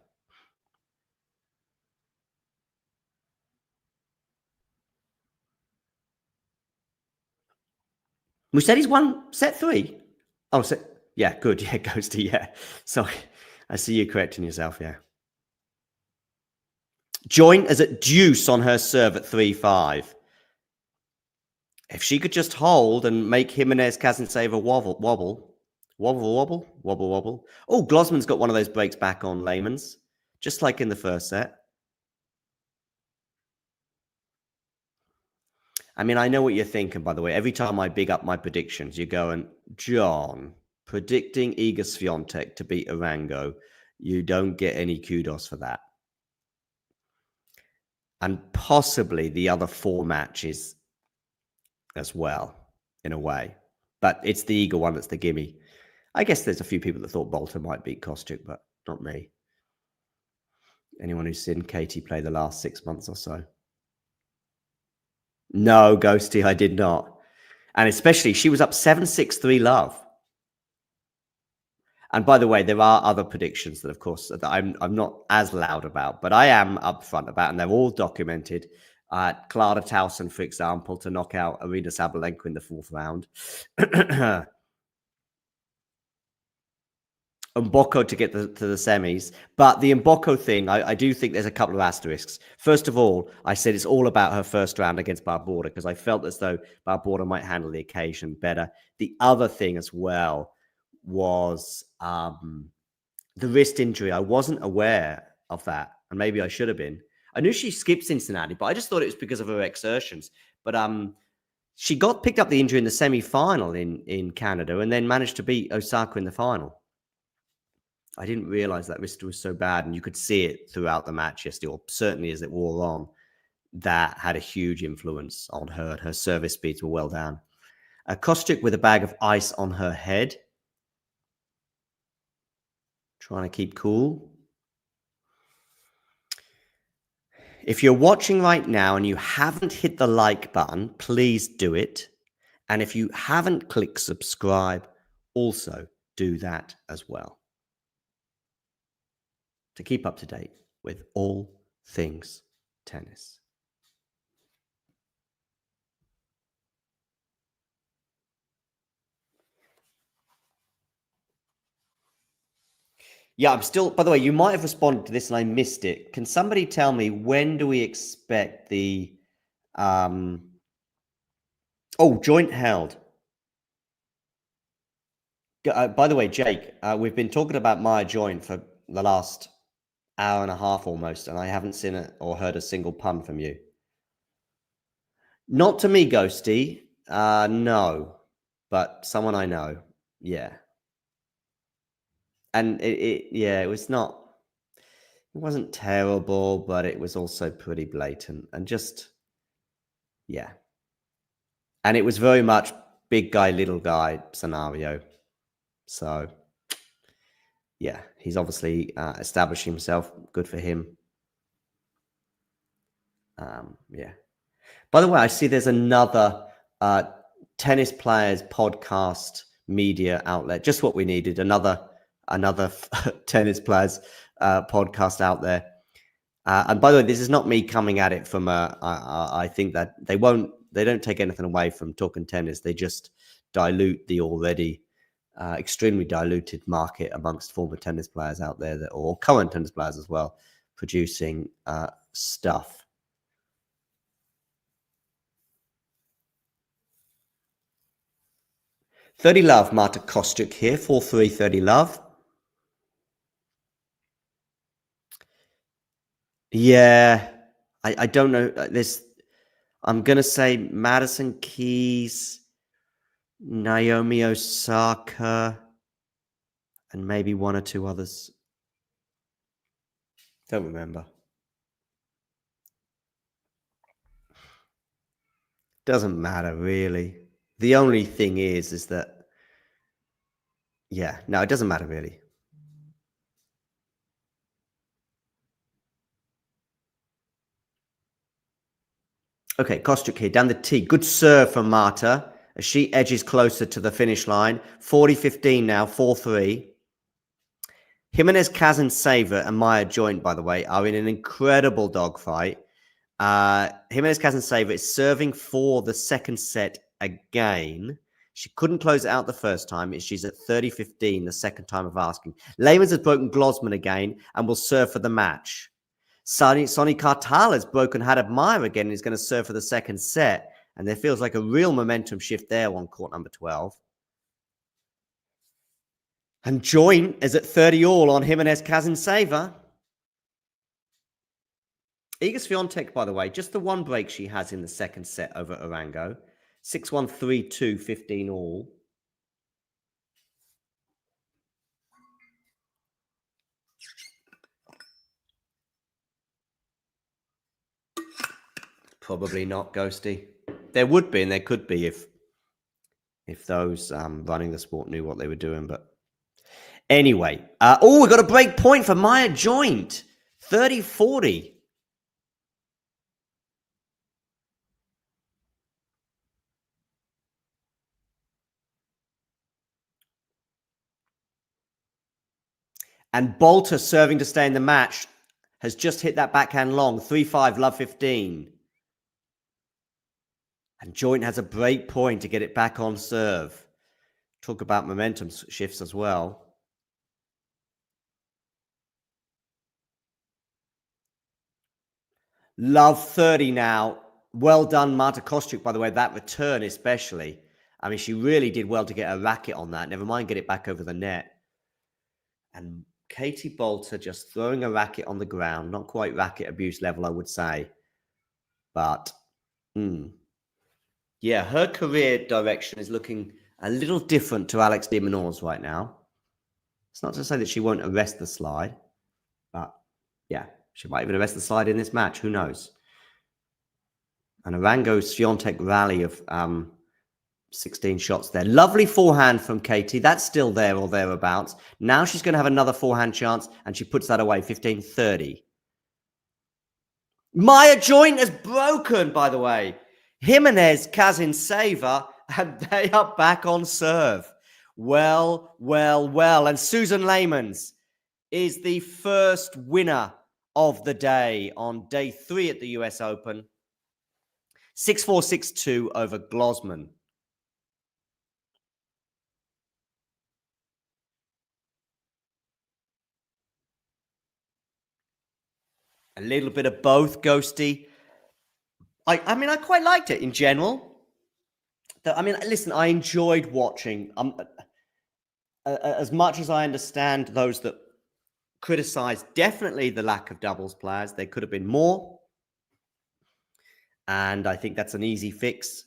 Musetti's won set 3. Oh, yeah, good. Yeah, Ghosty, yeah. Sorry, I see you correcting yourself, yeah. Joint is at deuce on her serve at 3-5. If she could just hold and make Jimenez Kazantseva wobble. Oh, Glosman's got one of those breaks back on Lehman's, just like in the first set. I mean, I know what you're thinking, by the way. Every time I big up my predictions, you're going, John, predicting Iga Swiatek to beat Arango, you don't get any kudos for that. And possibly the other 4 matches as well, in a way. But it's the Iga one that's the gimme. I guess there's a few people that thought Bolter might beat Kostyuk, but not me. Anyone who's seen Katie play the last 6 months or so. No, Ghosty, I did not. And especially, she was up 7-6-3 love. And by the way, there are other predictions that, of course, that I'm not as loud about, but I am upfront about, and they're all documented. Clara Towson, for example, to knock out Arina Sabalenka in the 4th round. Mboko to get to the semis. But the Mboko thing, I do think there's a couple of asterisks. First of all, I said it's all about her first round against Barboda because I felt as though Barboda might handle the occasion better. The other thing as well was the wrist injury. I wasn't aware of that, and maybe I should have been. I knew she skipped Cincinnati, but I just thought it was because of her exertions. But she picked up the injury in the semi-final in Canada and then managed to beat Osaka in the final. I didn't realize that wrist was so bad, and you could see it throughout the match yesterday, or certainly as it wore on. That had a huge influence on her. Her service speeds were well down. Kostyuk with a bag of ice on her head. Trying to keep cool. If you're watching right now and you haven't hit the like button, please do it. And if you haven't clicked subscribe, also do that as well. To keep up to date with all things tennis. Yeah, I'm still, by the way, you might have responded to this and I missed it. Can somebody tell me when do we expect the, joint held? By the way, Jake, we've been talking about my joint for the last hour and a half almost, and I haven't seen it or heard a single pun from you. Not to me, Ghosty. No, but someone I know. Yeah. And it wasn't terrible, but it was also pretty blatant and just, yeah. And it was very much big guy, little guy scenario. So, yeah, he's obviously establishing himself. Good for him. Yeah. By the way, I see there's another tennis players podcast media outlet. Just what we needed. Another tennis players podcast out there. And by the way, this is not me coming at it from I think that they don't take anything away from talking tennis. They just dilute the already extremely diluted market amongst former tennis players out there or current tennis players as well, producing stuff. 30 love, Marta Kostyuk here, 4-3, 30 love. Yeah, I don't know. I'm going to say Madison Keys, Naomi Osaka, and maybe 1 or 2 others. Don't remember. Doesn't matter, really. The only thing is that, yeah, no, it doesn't matter, really. Okay, Kostyuk here, down the tee. Good serve from Marta as she edges closer to the finish line. 40-15 now, 4-3. Jimenez Kazantseva and Maya Joint, by the way, are in an incredible dogfight. Jimenez Kazantseva is serving for the second set again. She couldn't close it out the first time. She's at 30-15 the second time of asking. Lehmann has broken Glosman again and will serve for the match. Sonny Kartal has broken Hadad Meyer again and is going to serve for the second set. And there feels like a real momentum shift there on court number 12. And joint is at 30 all on Jimenez Kazinseva. Iga Swiatek, by the way, just the one break she has in the second set over Arango. 6-1, 3-2, 15 all. Probably not, Ghosty. There would be and there could be if those running the sport knew what they were doing. But anyway, we got a break point for Maya Joint. 30-40. And Bolter serving to stay in the match has just hit that backhand long. 3-5, love 15. And Joint has a break point to get it back on serve. Talk about momentum shifts as well. Love 30 now. Well done, Marta Kostyuk, by the way, that return especially. I mean, she really did well to get a racket on that. Never mind get it back over the net. And Katie Bolter just throwing a racket on the ground. Not quite racket abuse level, I would say. But, yeah, her career direction is looking a little different to Alex de Minaur's right now. It's not to say that she won't arrest the slide. But, yeah, she might even arrest the slide in this match. Who knows? And Arango Swiatek rally of 16 shots there. Lovely forehand from Katie. That's still there or thereabouts. Now she's going to have another forehand chance, and she puts that away, 15-30. Maya Joint has broken, by the way. Jimenez Kazinseva, and they are back on serve. Well. And Susan Lehmans is the first winner of the day on day 3 at the US Open. 6-4, 6-2 over Glosman. A little bit of both, Ghosty. I mean, I quite liked it in general. I mean, listen, I enjoyed watching. As much as I understand those that criticize definitely the lack of doubles players, there could have been more. And I think that's an easy fix.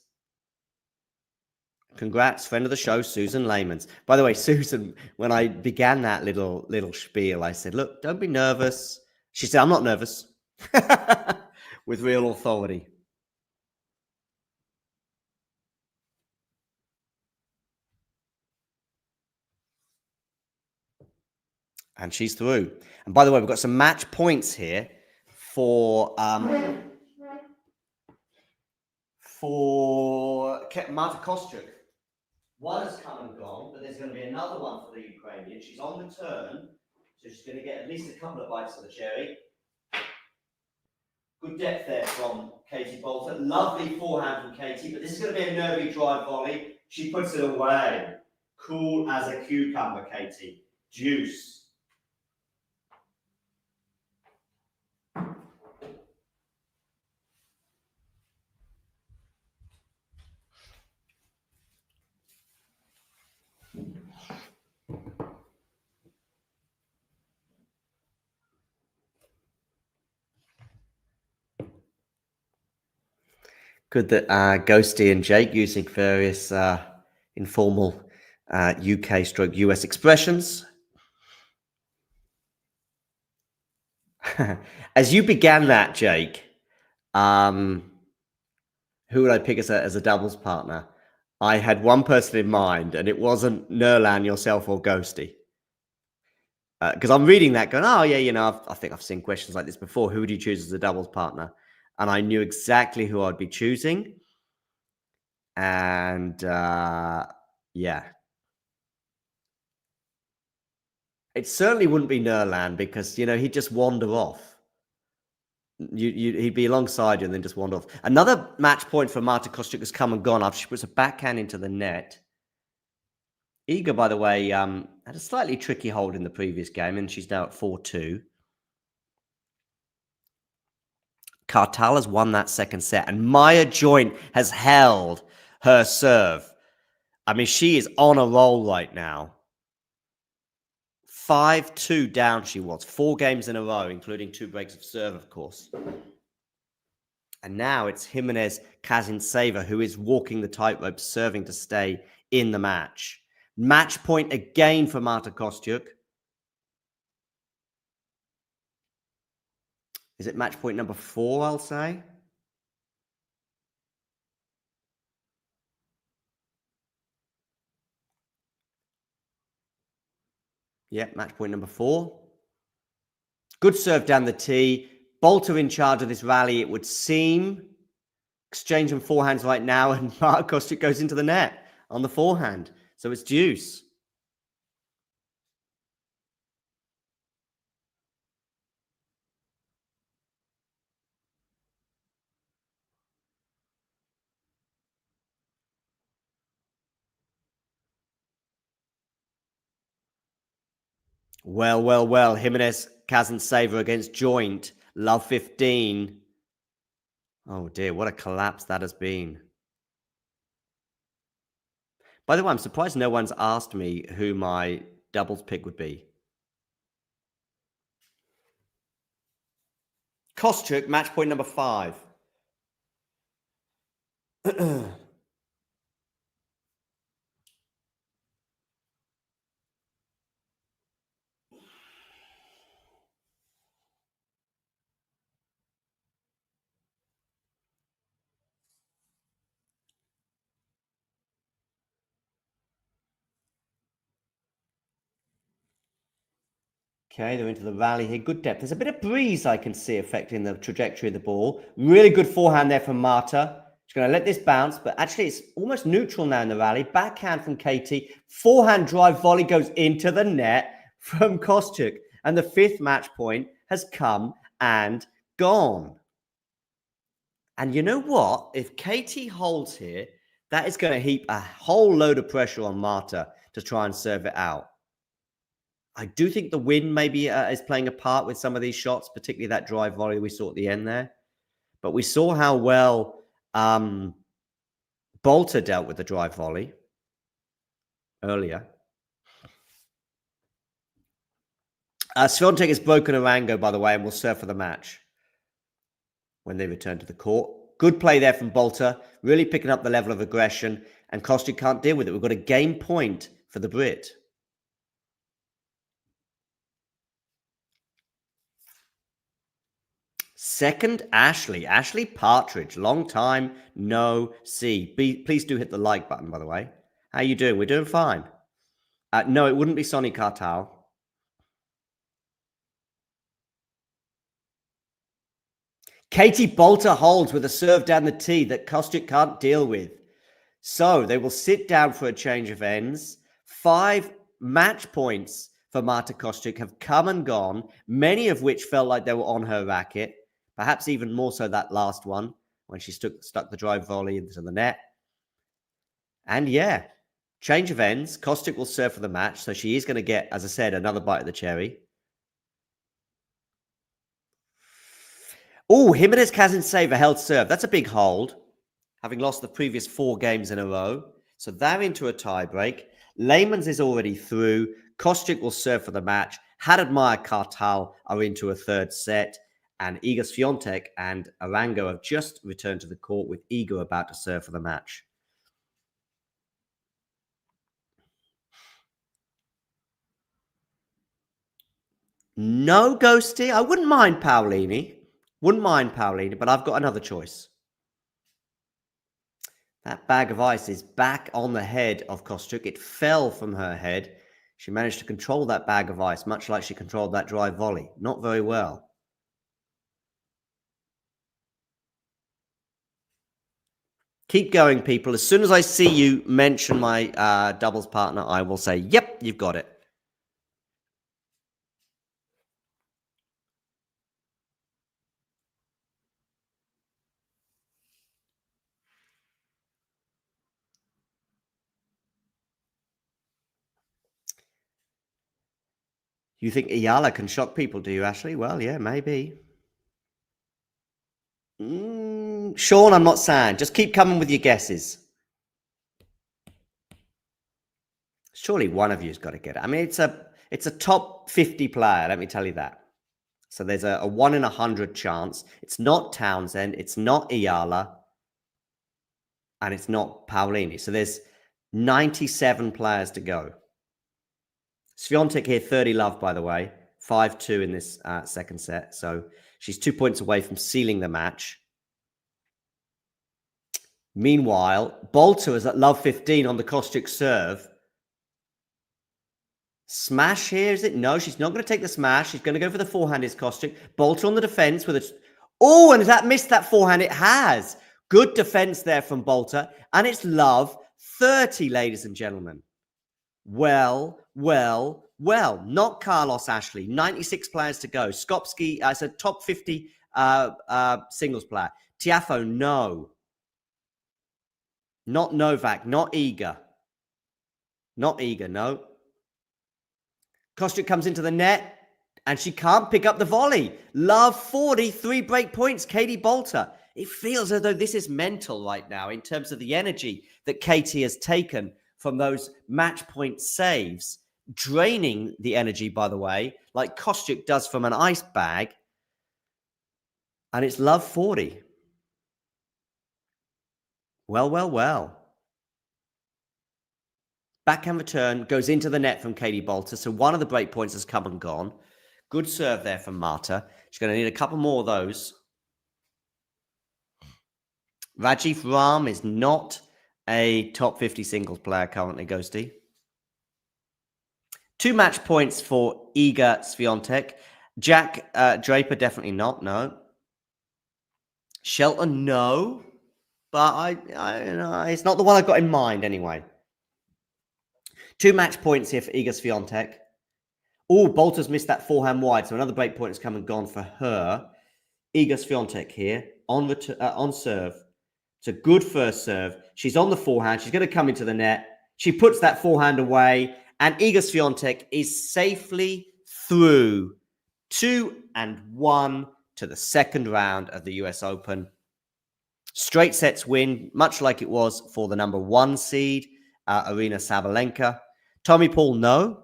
Congrats, friend of the show, Susan Lehmans. By the way, Susan, when I began that little spiel, I said, look, don't be nervous. She said, I'm not nervous. With real authority. And she's through. And by the way, we've got some match points here for Marta Kostyuk. One has come and gone, but there's going to be another one for the Ukrainian. She's on the turn, so she's going to get at least a couple of bites of the cherry. Good depth there from Katie Bolter. Lovely forehand from Katie, but this is going to be a nervy drive volley. She puts it away. Cool as a cucumber, Katie. Juice. Good that Ghosty and Jake using various informal UK/US expressions. As you began that, Jake, who would I pick as a doubles partner? I had one person in mind, and it wasn't Nurlan, yourself, or Ghosty. Because I'm reading that going, oh, yeah, you know, I think I've seen questions like this before. Who would you choose as a doubles partner? And I knew exactly who I'd be choosing. And, yeah. It certainly wouldn't be Nurlan because, you know, he'd just wander off. He'd be alongside you and then just wander off. Another match point for Marta Kostyuk has come and gone after she puts a backhand into the net. Iga, by the way, had a slightly tricky hold in the previous game, and she's now at 4-2. Kartal has won that second set, and Maya Joint has held her serve. I mean, she is on a roll right now. 5-2 down she was. 4 games in a row, including 2 breaks of serve, of course. And now it's Jimenez Kazinseva who is walking the tightrope, serving to stay in the match. Match point again for Marta Kostyuk. Is it match point number 4, I'll say? Yeah, match point number 4. Good serve down the tee. Bolter in charge of this rally, it would seem. Exchanging forehands right now, and Marta Kostyuk goes into the net on the forehand. So it's deuce. Well. Jimenez Kazinseva against Joint. Love 15. Oh dear, what a collapse that has been. By the way, I'm surprised no one's asked me who my doubles pick would be. Kostyuk, match point number 5. Okay, they're into the rally here. Good depth. There's a bit of breeze I can see affecting the trajectory of the ball. Really good forehand there from Marta. She's going to let this bounce, but actually it's almost neutral now in the rally. Backhand from Katie. Forehand drive volley goes into the net from Kostyuk. And the 5th match point has come and gone. And you know what? If Katie holds here, that is going to heap a whole load of pressure on Marta to try and serve it out. I do think the wind maybe is playing a part with some of these shots, particularly that drive volley we saw at the end there. But we saw how well Bolter dealt with the drive volley earlier. Swiatek has broken Arango, by the way, and will serve for the match when they return to the court. Good play there from Bolter, really picking up the level of aggression, and Kostyuk can't deal with it. We've got a game point for the Brit. Second, Ashley Partridge. Long time no see. Please do hit the like button, by the way. How you doing? We're doing fine. No, it wouldn't be Sonny Cartal. Katie Bolter holds with a serve down the tee that Kostyuk can't deal with. So they will sit down for a change of ends. 5 match points for Marta Kostyuk have come and gone, many of which felt like they were on her racket. Perhaps even more so that last one when she stuck the drive volley into the net. And yeah, change of ends. Kostyuk will serve for the match. So she is going to get, as I said, another bite of the cherry. Oh, Jimenez Kazinseva held serve. That's a big hold, having lost the previous 4 games in a row. So they're into a tiebreak. Lehman's is already through. Kostyuk will serve for the match. Hadadmire Kartal are into a 3rd set. And Iga Swiatek and Arango have just returned to the court, with Iga about to serve for the match. No Ghosty. I wouldn't mind Paolini. But I've got another choice. That bag of ice is back on the head of Kostyuk. It fell from her head. She managed to control that bag of ice, much like she controlled that drive volley. Not very well. Keep going, people. As soon as I see you mention my doubles partner, I will say, yep, you've got it. You think Ayala can shock people, do you, Ashley? Well, yeah, maybe. Sean, I'm not saying. Just keep coming with your guesses. Surely one of you's got to get it. I mean, it's a top 50 player, let me tell you that. So there's a 1 in 100 chance. It's not Townsend, it's not Ayala, and it's not Paolini. So there's 97 players to go. Swiatek here, 30 love, by the way. 5-2 in this second set. So she's 2 points away from sealing the match. Meanwhile, Bolter is at love 15 on the Kostyuk serve. Smash here, is it? No, she's not going to take the smash. She's going to go for the forehand, is Kostyuk. Bolter on the defense with a... Oh, and has that missed that forehand? It has. Good defense there from Bolter. And it's love 30, ladies and gentlemen. Well. Not Carlos Ashley. 96 players to go. Skopsky as a top 50 singles player. Tiafoe, no. Not Novak. Not Iga. Not Iga, no. Kostyuk comes into the net, and she can't pick up the volley. Love 40, 3 break points. Katie Bolter. It feels as though this is mental right now in terms of the energy that Katie has taken from those match point saves, draining the energy, by the way, like Kostyuk does from an ice bag. And it's love 40. Well. Backhand return goes into the net from Katie Bolter. So one of the break points has come and gone. Good serve there from Marta. She's going to need a couple more of those. Rajiv Ram is not a top 50 singles player currently, Ghosty. 2 match points for Iga Swiatek. Jack Draper, definitely not, no. Shelton, no. But I it's not the one I've got in mind anyway. 2 match points here for Iga Swiatek. Oh, Bolter's missed that forehand wide, so another break point has come and gone for her. Iga Swiatek here on serve. It's a good first serve. She's on the forehand. She's going to come into the net. She puts that forehand away, and Iga Swiatek is safely through 2-1 to the second round of the US Open. Straight sets win, much like it was for the number 1 seed, Aryna Sabalenka. Tommy Paul, no.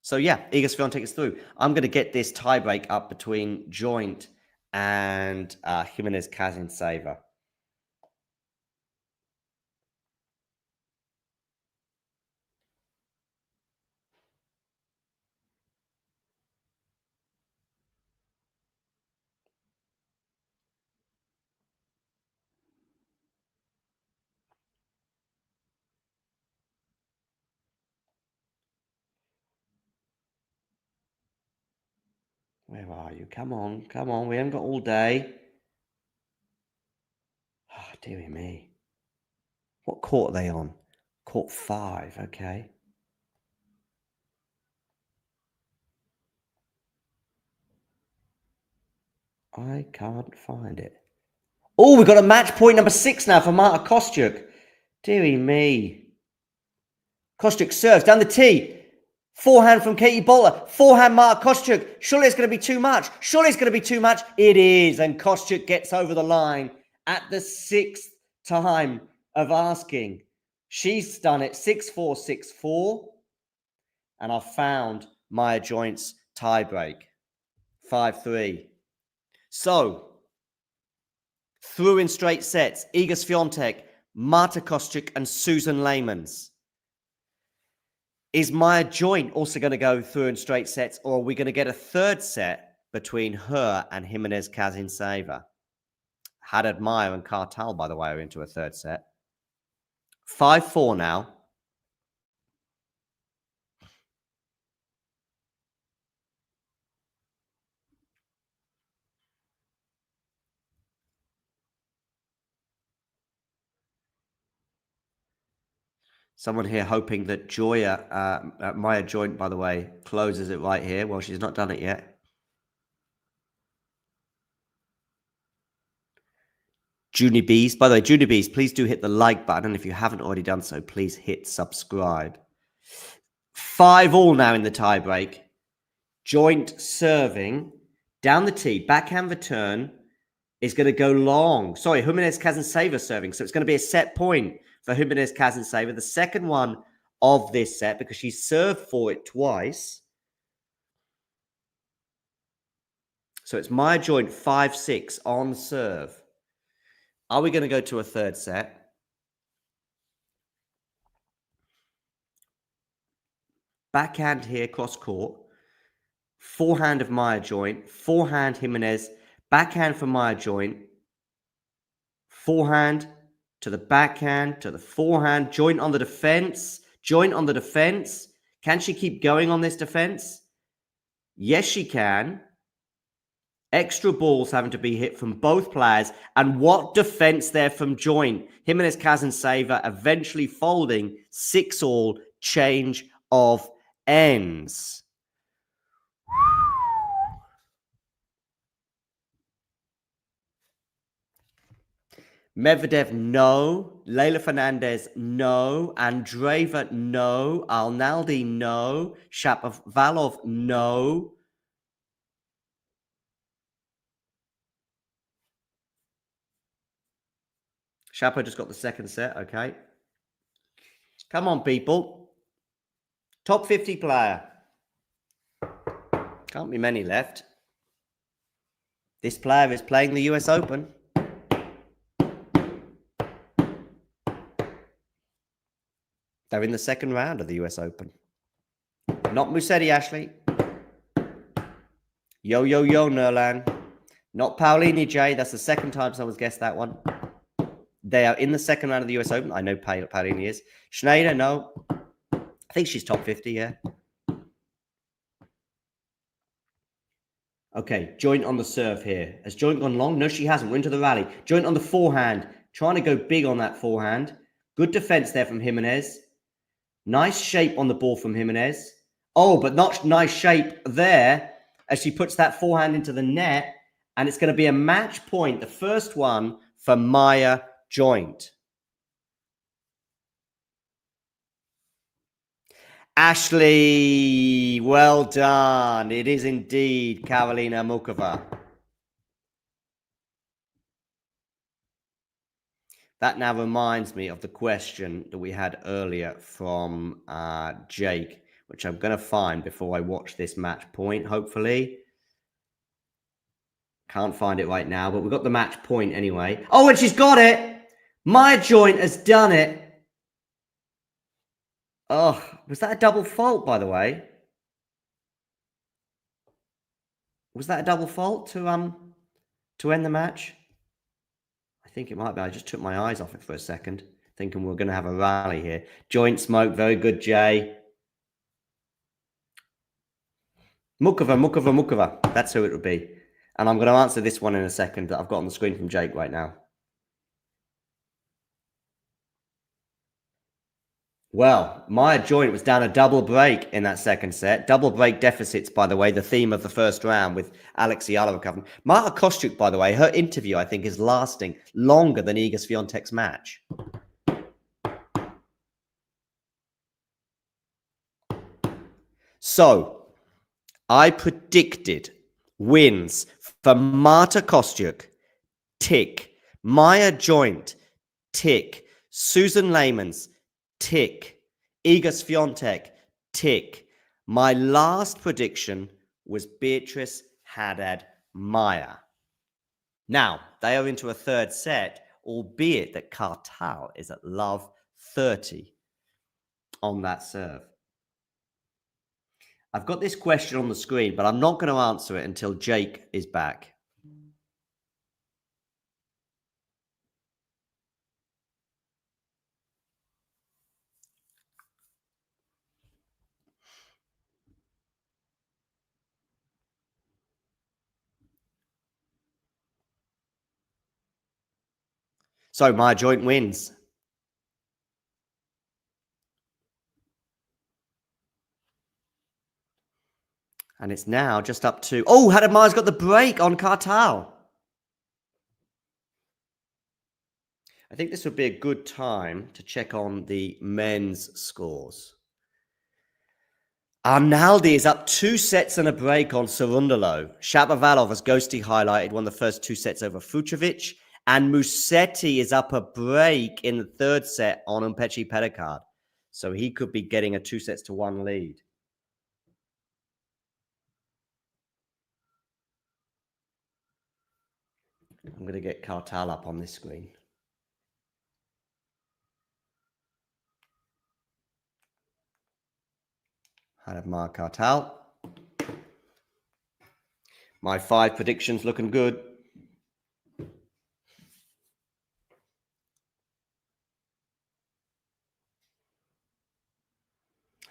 So yeah, Iga Swiatek is through. I'm going to get this tiebreak up between Joint and Jimenez Kazintseva. Where are you? Come on. We haven't got all day. Oh, dearie me. What court are they on? Court 5, okay. I can't find it. Oh, we've got a match point number 6 now for Marta Kostyuk. Dearie me. Kostyuk serves down the tee. Forehand from Katie Bolter. Forehand Marta Kostyuk. Surely it's going to be too much. It is. And Kostyuk gets over the line at the 6th time of asking. She's done it 6-4, 6-4. And I found Maya Joint's tiebreak. 5-3. So, through in straight sets, Iga Swiatek, Marta Kostyuk, and Susan Leymans. Is Maya Joint also going to go through in straight sets, or are we going to get a third set between her and Jimenez Kazintseva? Haddad Meyer and Cartal, by the way, are into a third set. 5-4 now. Someone here hoping that Maya Joint, by the way, closes it right here. Well, she's not done it yet. Junie Bees. By the way, Junie Bees, please do hit the like button. And if you haven't already done so, please hit subscribe. 5-5 now in the tiebreak. Joint serving Down the tee, backhand return is going to go long. Sorry, Jimenez Kazantseva serving. So it's going to be a set point for Jimenez Kazantseva. The second one of this set because she served for it twice. So it's Maya joint 5-6 on serve. Are we going to go to a third set? Backhand here, cross court. Forehand of Maya joint. Forehand Jimenez. Backhand for Maya joint. Forehand to the backhand, to the forehand. Joint on the defense. Joint on the defense. Can she keep going on this defense? Yes, she can. Extra balls having to be hit from both players. And what defense there from joint. Jimenez Kazantseva eventually folding 6-all, change of ends. Medvedev, no. Leylah Fernandez, no. Andreeva, no. Arnaldi, no. Shapovalov, no. Shapo just got the second set, okay. Come on, people. Top 50 player. Can't be many left. This player is playing the US Open. They're in the second round of the US Open. Not Musetti, Ashley. Yo, yo, yo, Nerlan. Not Paolini, Jay. That's the second time someone's guessed that one. They are in the second round of the US Open. I know Paolini is. Schneider, no. I think she's top 50, yeah. Okay, joint on the serve here. Has joint gone long? No, she hasn't. We're into the rally. Joint on the forehand. Trying to go big on that forehand. Good defense there from Jimenez. Nice shape on the ball from Jimenez. Oh, but not nice shape there as she puts that forehand into the net. And it's going to be a match point, the first one for Maya joint. Ashley, well done. It is indeed Karolina Muchova. That now reminds me of the question that we had earlier from Jake, which I'm going to find before I watch this match point, hopefully. Can't find it right now, but we've got the match point anyway. Oh, and she's got it. My joint has done it. Oh, was that a double fault, by the way? Was that a double fault to end the match? I think it might be. I just took my eyes off it for a second, thinking we we're going to have a rally here. Joint smoke, very good, Jay. Muchova. That's who it would be. And I'm going to answer this one in a second that I've got on the screen from Jake right now. Well, Maya joint was down a double break in that second set. Double break deficits, by the way, the theme of the first round with Alexei Yalovicov. Marta Kostyuk, by the way, her interview, I think, is lasting longer than Iga Swiatek's match. So, I predicted wins for Marta Kostyuk, tick. Maya joint, tick. Susan Lehmans, tick. Iga Swiatek, tick. My last prediction was Beatrice Haddad Maya. Now, they are into a third set, albeit that Kartal is at love 30 on that serve. I've got this question on the screen, but I'm not going to answer it until Jake is back. So my joint wins. And it's now just up to... Oh, Haddad Maya's got the break on Kartal. I think this would be a good time to check on the men's scores. Arnaldi is up 2 sets and a break on Cerundolo. Shapovalov, as Ghosty highlighted, won the first 2 sets over Fucsovics. And Musetti is up a break in the 3rd set on Umpechi Pedicard. So he could be getting a 2-1 lead. I'm going to get Kartal up on this screen. Hadamar Kartal. My 5 predictions looking good.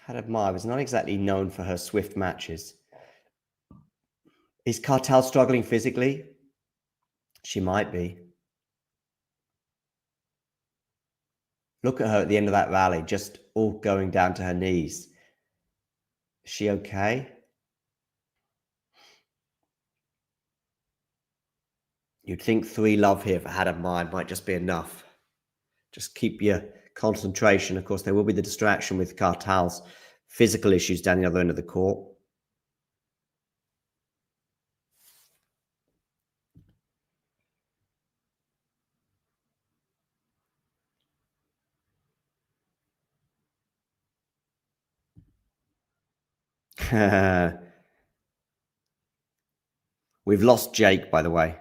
Hadamar was not exactly known for her swift matches. Is Kartal struggling physically? She might be. Look at her at the end of that rally, just all going down to her knees. Is she okay? You'd think 3 love here for Hadamar might just be enough. Just keep your concentration. Of course, there will be the distraction with Kartal's physical issues down the other end of the court. We've lost Jake, by the way.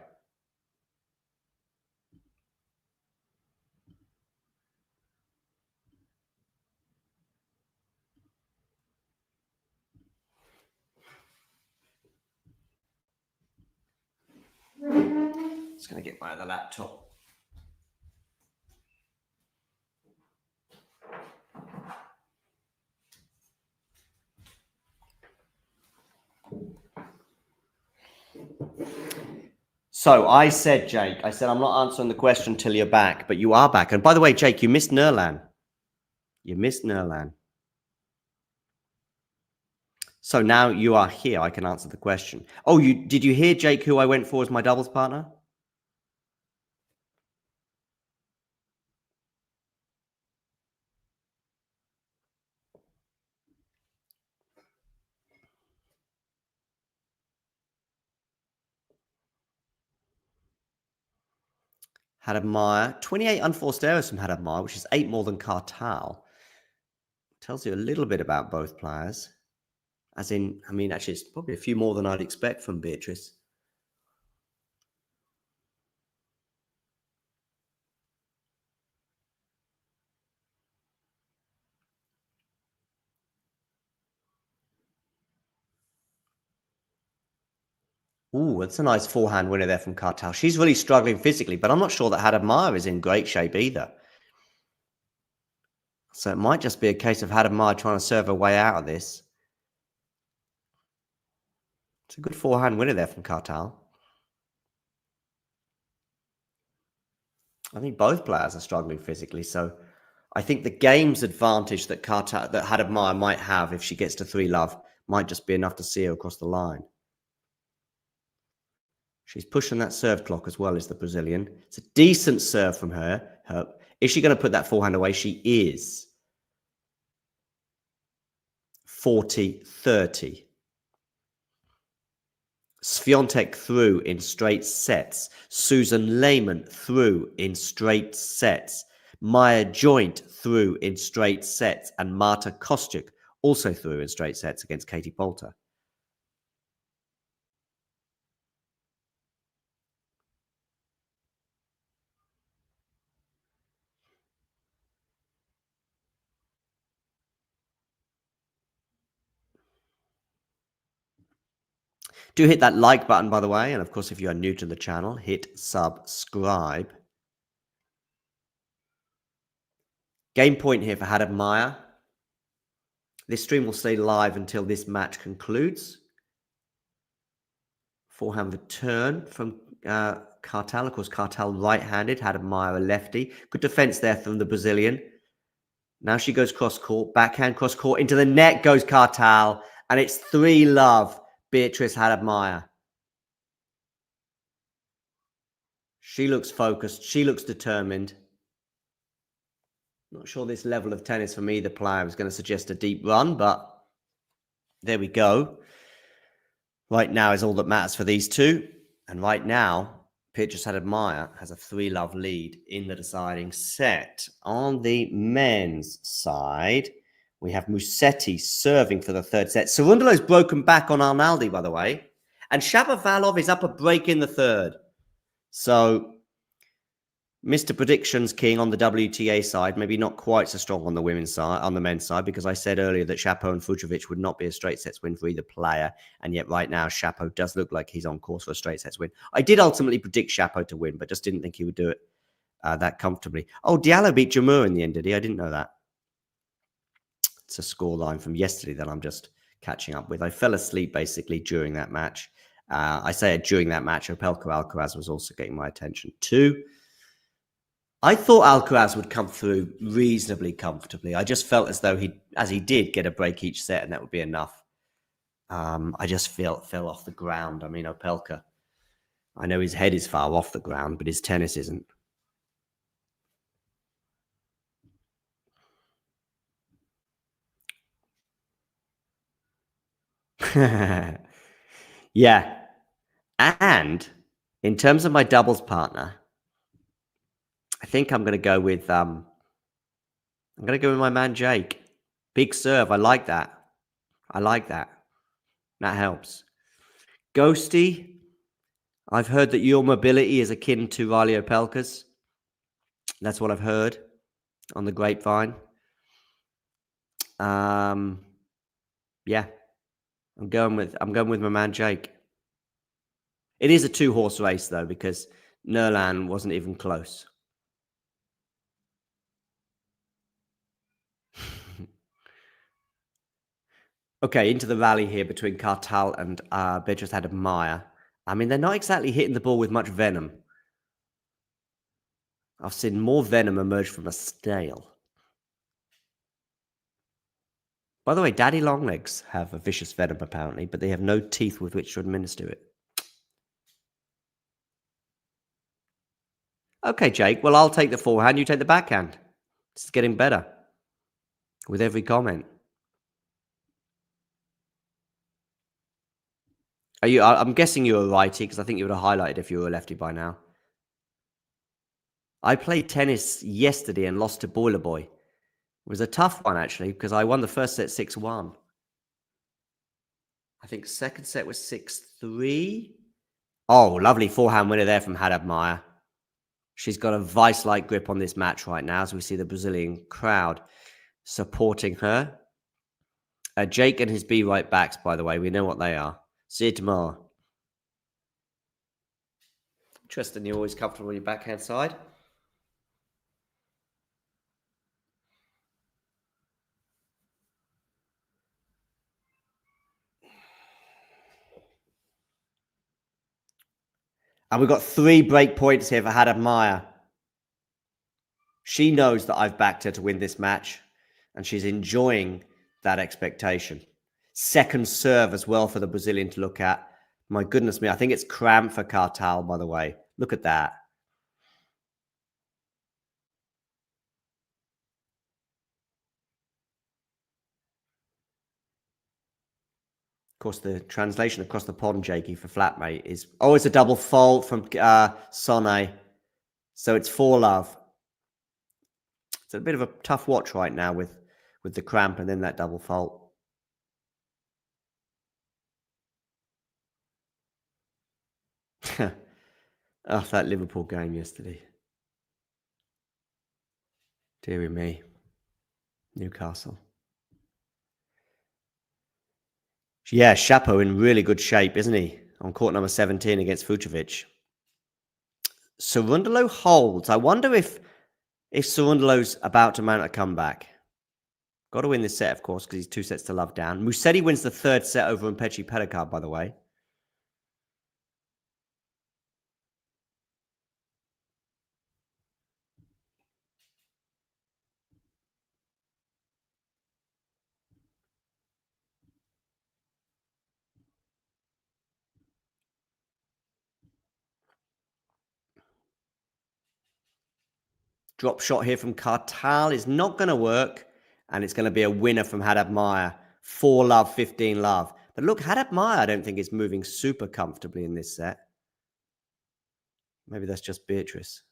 Just going to get my other laptop. So I said, Jake, I'm not answering the question till you're back, but you are back. And by the way, Jake, you missed Nurlan. You missed Nurlan. So now you are here. I can answer the question. Oh, did you hear, Jake, who I went for as my doubles partner? Hadamar, 28 unforced errors from Hadamar, which is 8 more than Kartal. Tells you a little bit about both players. As in, I mean, actually, it's probably a few more than I'd expect from Beatrice. Ooh, that's a nice forehand winner there from Kartal. She's really struggling physically, but I'm not sure that Hadamar is in great shape either. So it might just be a case of Hadamar trying to serve her way out of this. It's a good forehand winner there from Kartal. I think both players are struggling physically, so I think the game's advantage that Hadamar might have if she gets to 3 love might just be enough to see her across the line. She's pushing that serve clock as well as the Brazilian. It's a decent serve from her. Is she going to put that forehand away? She is. 40-30. Swiatek through in straight sets. Susan Lehmann through in straight sets. Maya Joint through in straight sets. And Marta Kostyuk also through in straight sets against Katie Poulter. Do hit that like button, by the way. And of course, if you are new to the channel, hit subscribe. Game point here for Hadamar. This stream will stay live until this match concludes. Forehand return from Kartal. Of course, Kartal right-handed, Hadamar a lefty. Good defense there from the Brazilian. Now she goes cross-court. Backhand cross-court. Into the net goes Kartal. And it's 3 love, Beatrice Hadamar. She looks focused. She looks determined. Not sure this level of tennis from either player is going to suggest a deep run, but There we go. Right now is all that matters for these two. And right now, Beatrice Maya has a 3-love lead in the deciding set. On the men's side, we have Musetti serving for the third set. Cerundolo's broken back on Arnaldi, by the way. And Shapovalov is up a break in the third. So Mr. Predictions King on the WTA side, maybe not quite so strong on the women's side, on the men's side, because I said earlier that Shapo and Fucsovics would not be a straight sets win for either player, and yet right now Shapo does look like he's on course for a straight sets win. I did ultimately predict Shapo to win, but just didn't think he would do it that comfortably. Oh, Diallo beat Jamur in the end, did he? I didn't know that. It's a scoreline from yesterday that I'm just catching up with. I fell asleep basically during that match. I say during that match, Opelka Alcaraz was also getting my attention too. I thought Alcaraz would come through reasonably comfortably. I just felt as though he did get a break each set, and that would be enough. I just fell off the ground. I mean, Opelka, I know his head is far off the ground, but his tennis isn't. Yeah. And in terms of my doubles partner, I think I'm going to go with my man Jake. Big serve. I like that. That helps. Ghosty, I've heard that your mobility is akin to Riley Opelka's. That's what I've heard on the grapevine. Yeah, I'm going with my man Jake. It is a 2-horse race though, because Nerlan wasn't even close. Okay, into the rally here between Kartal and Beatrice Maya. I mean, they're not exactly hitting the ball with much venom. I've seen more venom emerge from a snail. By the way, daddy longlegs have a vicious venom apparently, but they have no teeth with which to administer it. Okay, Jake, well, I'll take the forehand, you take the backhand. This is getting better with every comment. I'm guessing you're a righty, because I think you would have highlighted if you were a lefty by now. I played tennis yesterday and lost to Boiler Boy. It was a tough one, actually, because I won the first set 6-1. I think second set was 6-3. Oh, lovely forehand winner there from Maya. She's got a vice-like grip on this match right now, as we see the Brazilian crowd supporting her. Jake and his B right backs, by the way, we know what they are. See you tomorrow. Tristan, you're always comfortable on your backhand side. And we've got 3 break points here for Maya. She knows that I've backed her to win this match, and she's enjoying that expectation. Second serve as well for the Brazilian to look at. My goodness me, I think it's cramp for Kartal, by the way. Look at that. Of course, the translation across the pond, Jakey, for flatmate is, oh, it's a double fault from Sonne. So it's 4-love. It's a bit of a tough watch right now with the cramp and then that double fault. Oh, that Liverpool game yesterday. Deary me. Newcastle. Yeah, Shapo in really good shape, isn't he? On court number 17 against Fucsovics. Cerundolo holds. I wonder if Cerundolo's about to mount a comeback. Got to win this set, of course, because he's 2 sets to love down. Musetti wins the third set over Mpechi Pedicard, by the way. Drop shot here from Kartal is not going to work, and it's going to be a winner from Maya 4 love, 15 love. But look, Hadad Maya, I don't think is moving super comfortably in this set. Maybe that's just Beatrice.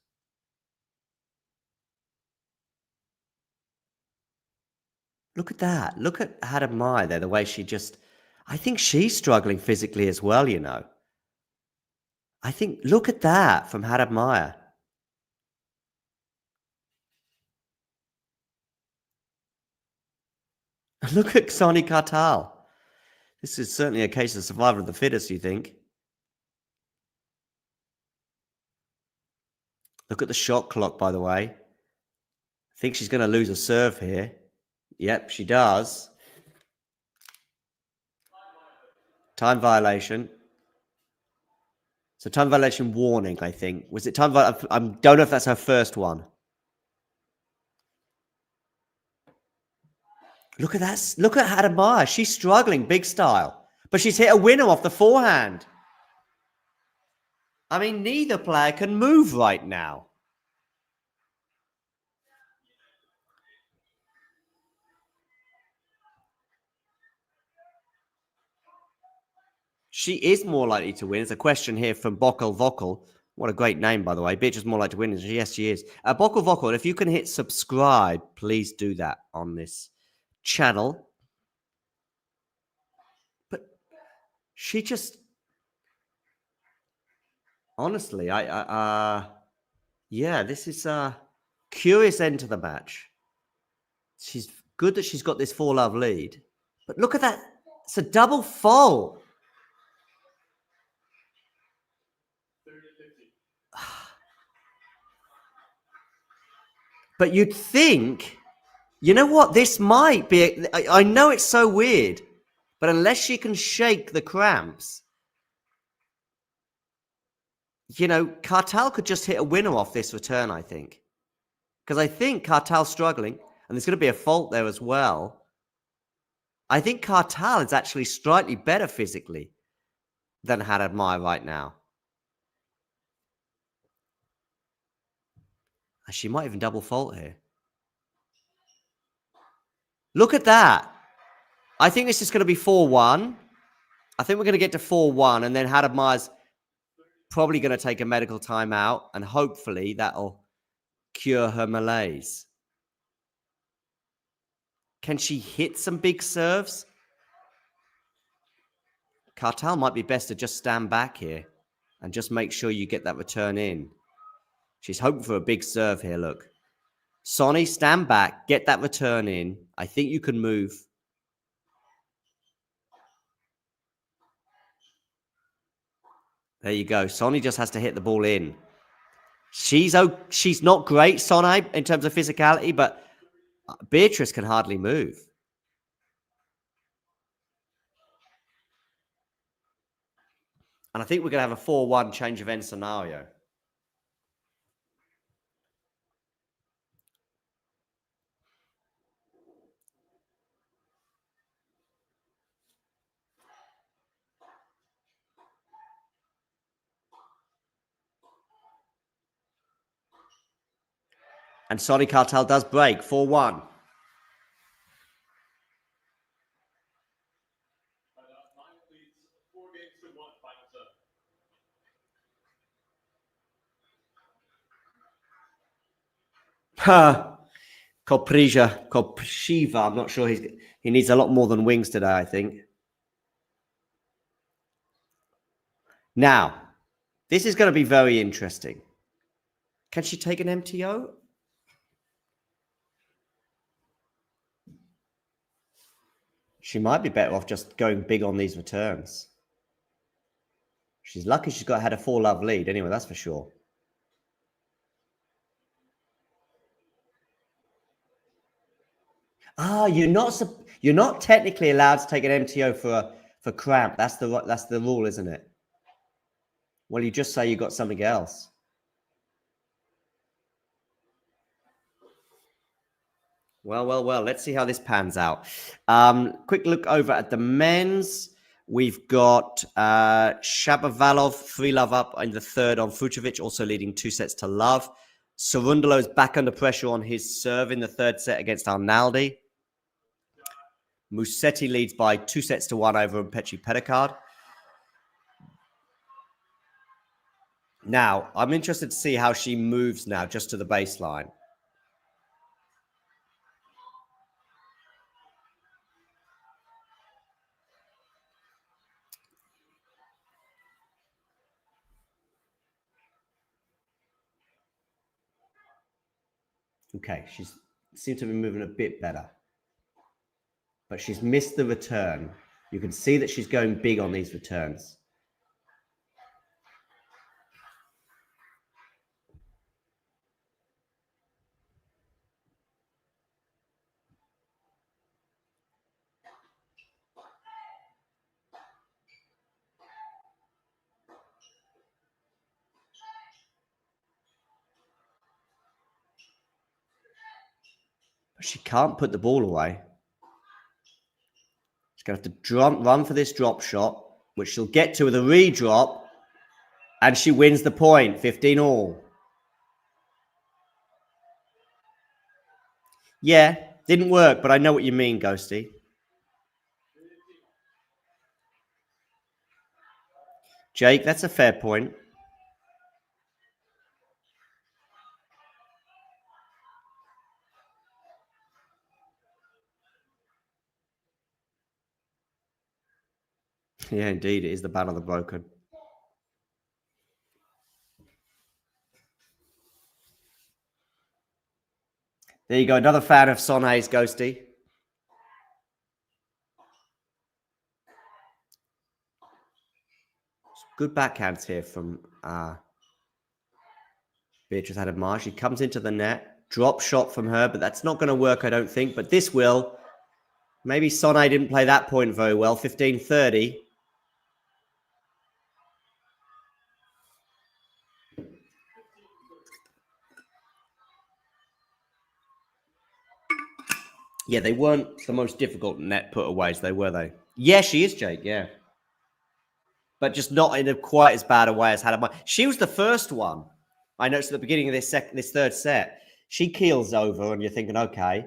Look at that. Look at Hadad Maya there, the way she just... I think she's struggling physically as well, you know. I think, look at that from Hadad Maya. Look at Soni Kartal. This is certainly a case of survival of the fittest, you think? Look at the shot clock, by the way. I think she's going to lose a serve here. Yep, she does. Time violation. So time violation warning, I think. Was it time violation? I don't know if that's her first one. Look at that. Look at Hadad Maya. She's struggling big style. But she's hit a winner off the forehand. I mean, neither player can move right now. She is more likely to win. It's a question here from Bokal Vokal. What a great name, by the way. Bitch is more likely to win. Yes, she is. Bokal Vokal, if you can hit subscribe, please do that on this channel. But she just... Honestly, yeah, this is a curious end to the match. She's good that she's got this 4-love lead. But look at that. It's a double fault. But you'd think, you know what? This might be... I know it's so weird, but unless she can shake the cramps, you know, Kartal could just hit a winner off this return, I think. Because I think Kartal's struggling, and there's going to be a fault there as well. I think Kartal is actually slightly better physically than Hadad Maya right now. She might even double fault here. Look at that. I think this is going to be 4-1. I think we're going to get to 4-1, and then Hadad Maya's probably going to take a medical timeout, and hopefully that'll cure her malaise. Can she hit some big serves? Kartal might be best to just stand back here and just make sure you get that return in. She's hoping for a big serve here, look. Soni, stand back, get that return in. I think you can move. There you go. Soni just has to hit the ball in. She's not great, Soni, in terms of physicality, but Beatrice can hardly move. And I think we're going to have a 4-1 change of end scenario. And Soni Kartal does break, 4-1. Kopriva. I'm not sure he needs a lot more than wings today, I think. Now, this is going to be very interesting. Can she take an MTO? She might be better off just going big on these returns. She's lucky she's had a 4-love lead anyway, that's for sure. You're not technically allowed to take an MTO for cramp. That's the rule, isn't it? Well, you just say you got something else. Well. Let's see how this pans out. Quick look over at the men's. We've got Shapovalov 3-love up in the third on Fucsovics, also leading 2-love. Cerundolo is back under pressure on his serve in the third set against Arnaldi. Musetti leads by 2-1 over Petri Pedicard. Now, I'm interested to see how she moves now, just to the baseline. Okay, she seems to be moving a bit better. But she's missed the return. You can see that she's going big on these returns. But she can't put the ball away. She's going to have to run for this drop shot, which she'll get to with a redrop. And she wins the point, 15-all. Yeah, didn't work, but I know what you mean, Ghosty. Jake, that's a fair point. Yeah, indeed, it is the battle of the broken. There you go, another fan of Sonhe's, Ghosty. Good backhands here from Beatrice Ademar. She comes into the net. Drop shot from her, but that's not going to work, I don't think. But this will. Maybe Sonhe didn't play that point very well. 15-30. Yeah, they weren't the most difficult net putaways, though, were they? Yeah, she is, Jake, yeah. But just not in quite as bad a way as Hadamai. She was the first one. I noticed at the beginning of this third set. She keels over, and you're thinking, okay.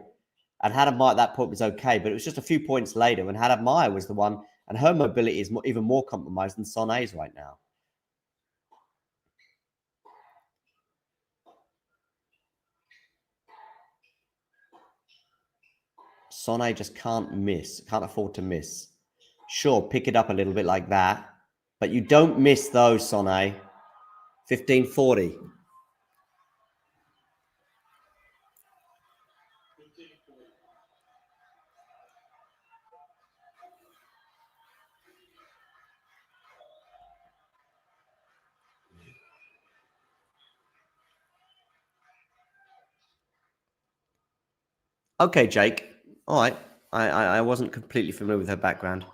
And Hadamai at that point was okay, but it was just a few points later when Hadamai was the one, and her mobility is even more compromised than Sonhe's right now. Sonhe just can't afford to miss. Sure, pick it up a little bit like that, but you don't miss those, Sonhe. 15-40. Okay, Jake. All right. I wasn't completely familiar with her background.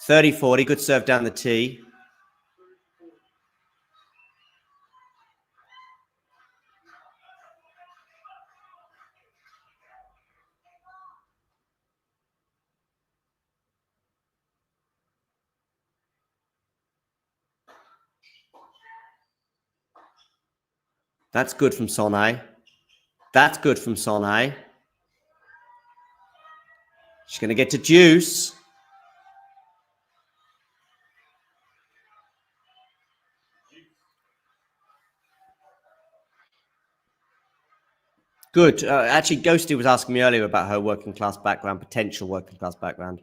30-40. Good serve down the tee. That's good from Sonhe. That's good from Sonhe. She's going to get to deuce. Good. Actually, Ghosty was asking me earlier about her working class background, potential working class background.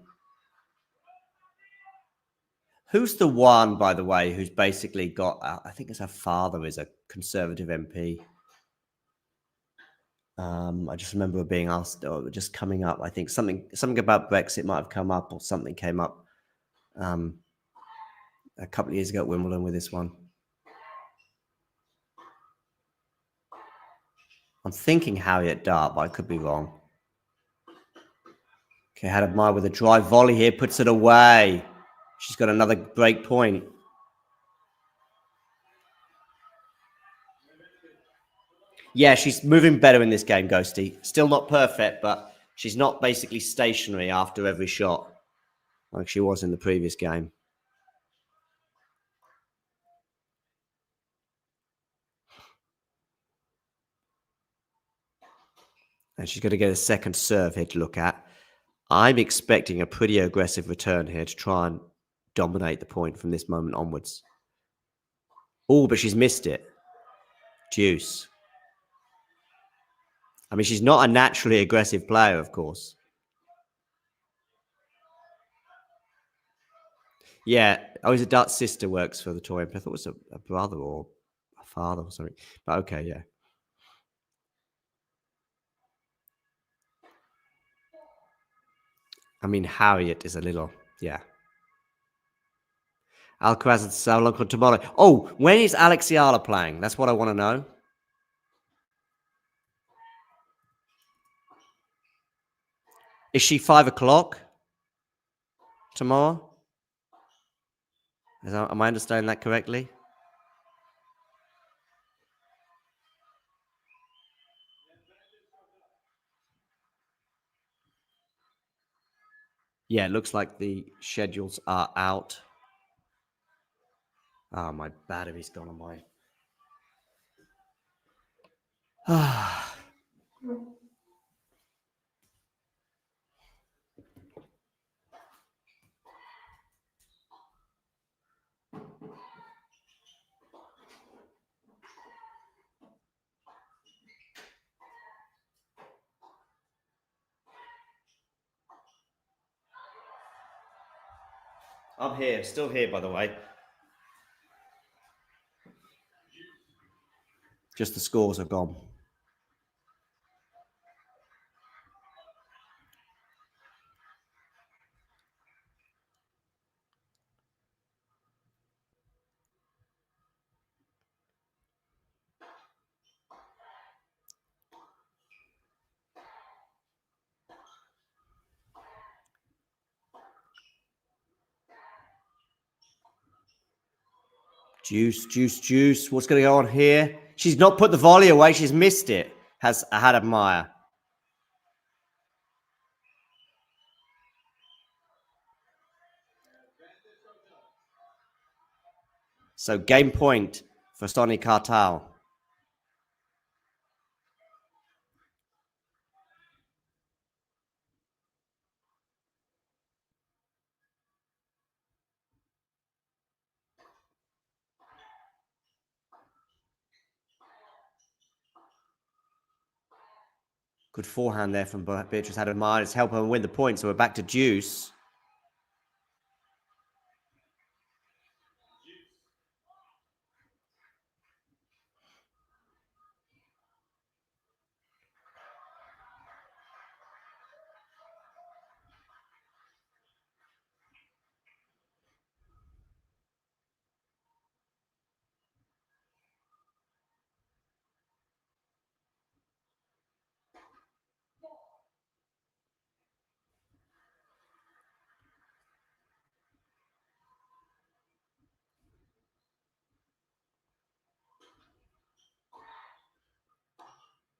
Who's the one, by the way, who's basically got, I think it's her father is a Conservative MP. I just remember her being asked, or just coming up. I think something about Brexit might have come up, or something came up a couple of years ago at Wimbledon with this one. I'm thinking Harriet Dart, but I could be wrong. Okay, Hadamai with a drive volley here, puts it away. She's got another break point. Yeah, she's moving better in this game, Ghosty. Still not perfect, but she's not basically stationary after every shot like she was in the previous game. And she's going to get a second serve here to look at. I'm expecting a pretty aggressive return here to try and dominate the point from this moment onwards. Oh, but she's missed it. Deuce. I mean, she's not a naturally aggressive player, of course. Yeah. Oh, his adult sister works for the tour empire. I thought it was a brother or a father or something. But okay, yeah. I mean, Harriet is a little, yeah. Alcaraz and Salonko tomorrow. Oh, when is Alexiala playing? That's what I want to know. Is she 5 o'clock tomorrow? Am I understanding that correctly? Yeah, it looks like the schedules are out. Oh, my battery's gone on my. I'm here, still here, by the way. Just the scores are gone. Juice. What's going to go on here? She's not put the volley away. She's missed it. Has had admire. So game point for Sonny Cartal. Good forehand there from Beatrice Adamar. It's helping her win the point. So we're back to Juice.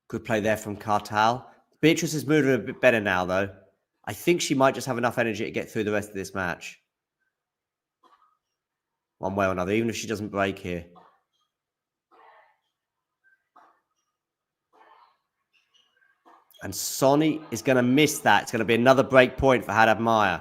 Good play there from Cartal. Beatrice is moving a bit better now, though. I think she might just have enough energy to get through the rest of this match. One way or another, even if she doesn't break here. And Sonny is going to miss that. It's going to be another break point for Hadad Maya.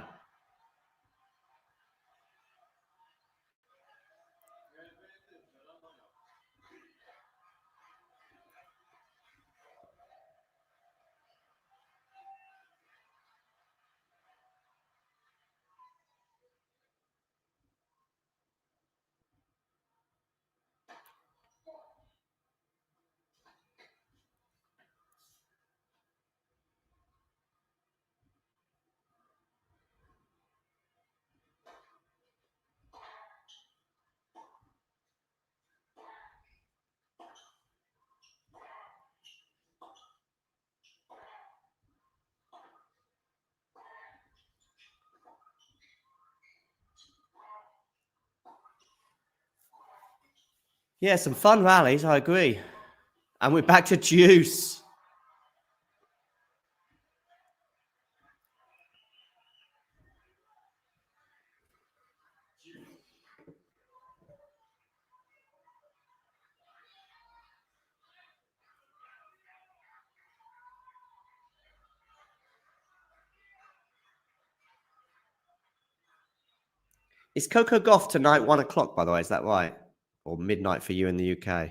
Yeah, some fun rallies, I agree. And we're back to Juice. Is Coco Gauff tonight 1 o'clock, by the way? Is that right? Or midnight for you in the UK?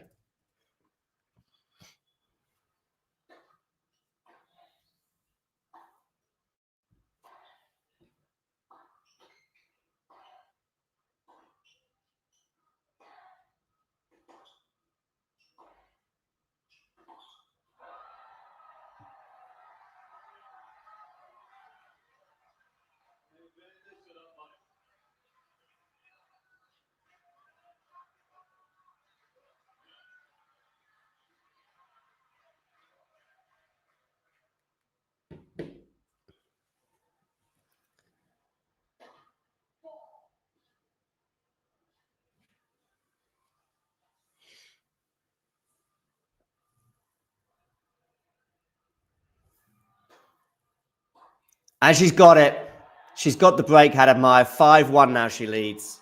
And she's got it. She's got the break, had admire. 5-1 now she leads.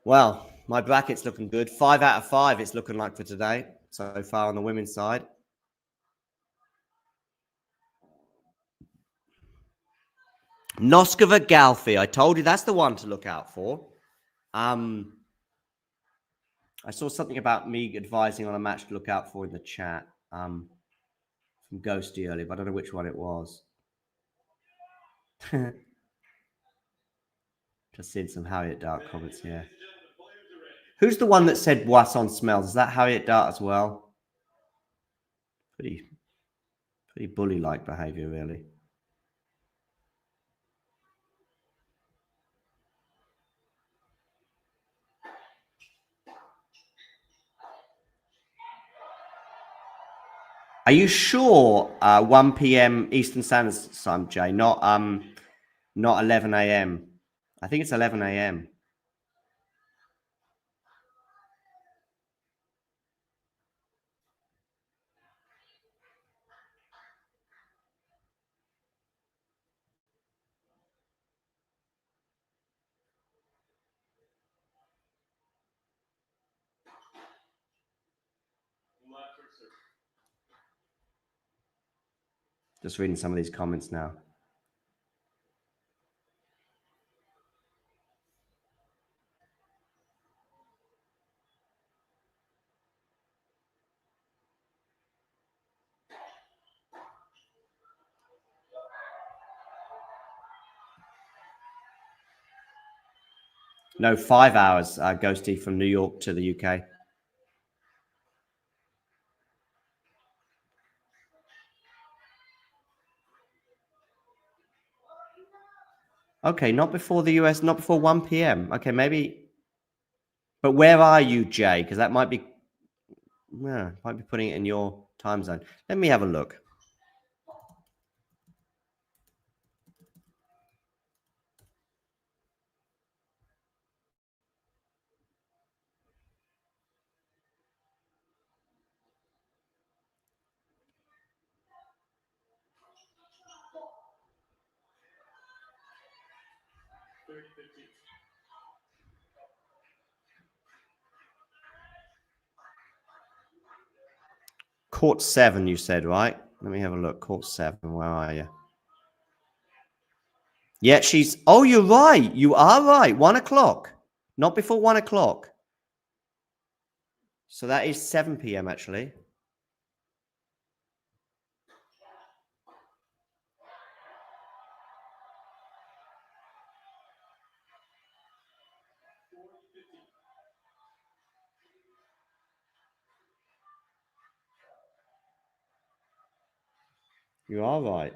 Well, my bracket's looking good. 5 out of 5 it's looking like for today so far on the women's side. Noskova Galfi. I told you that's the one to look out for. I saw something about me advising on a match to look out for in the chat from Ghosty earlier, but I don't know which one it was. Just seeing some Harriet Dart comments here. Who's the one that said Boisson smells? Is that Harriet Dart as well? Pretty bully-like behavior, really. Are you sure 1 p.m. Eastern Standard Time, Jay? Not 11 a.m. I think it's 11 a.m. Just reading some of these comments now. No, 5 hours, Ghosty, from New York to the UK. Okay, not before the US, not before 1 p.m. Okay, maybe. But where are you, Jay? Because that might be putting it in your time zone. Let me have a look. Court 7, you said, right? Let me have a look. Court 7, where are you? Yeah, she's... Oh, you're right. You are right. 1 o'clock. Not before 1 o'clock. So that is 7 p.m. actually. You are right.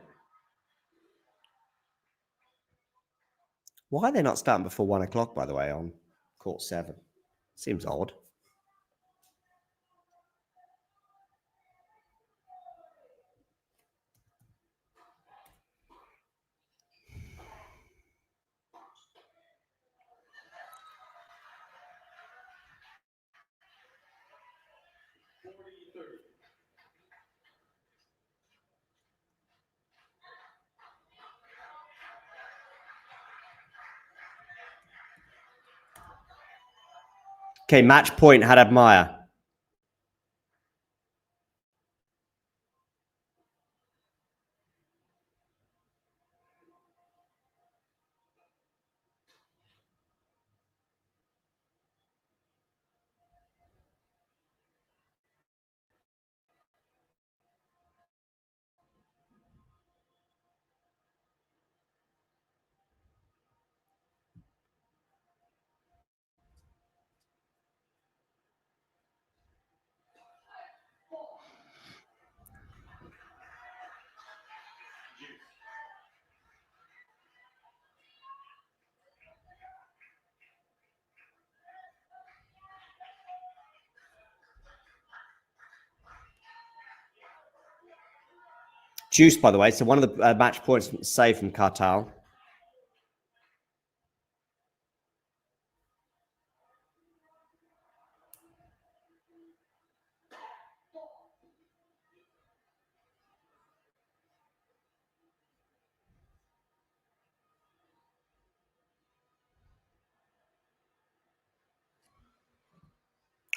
Why are they not starting before 1 o'clock, by the way, on Court 7? Seems odd. Okay, match point, had admire. Juice, by the way. So one of the match points saved from Kartal.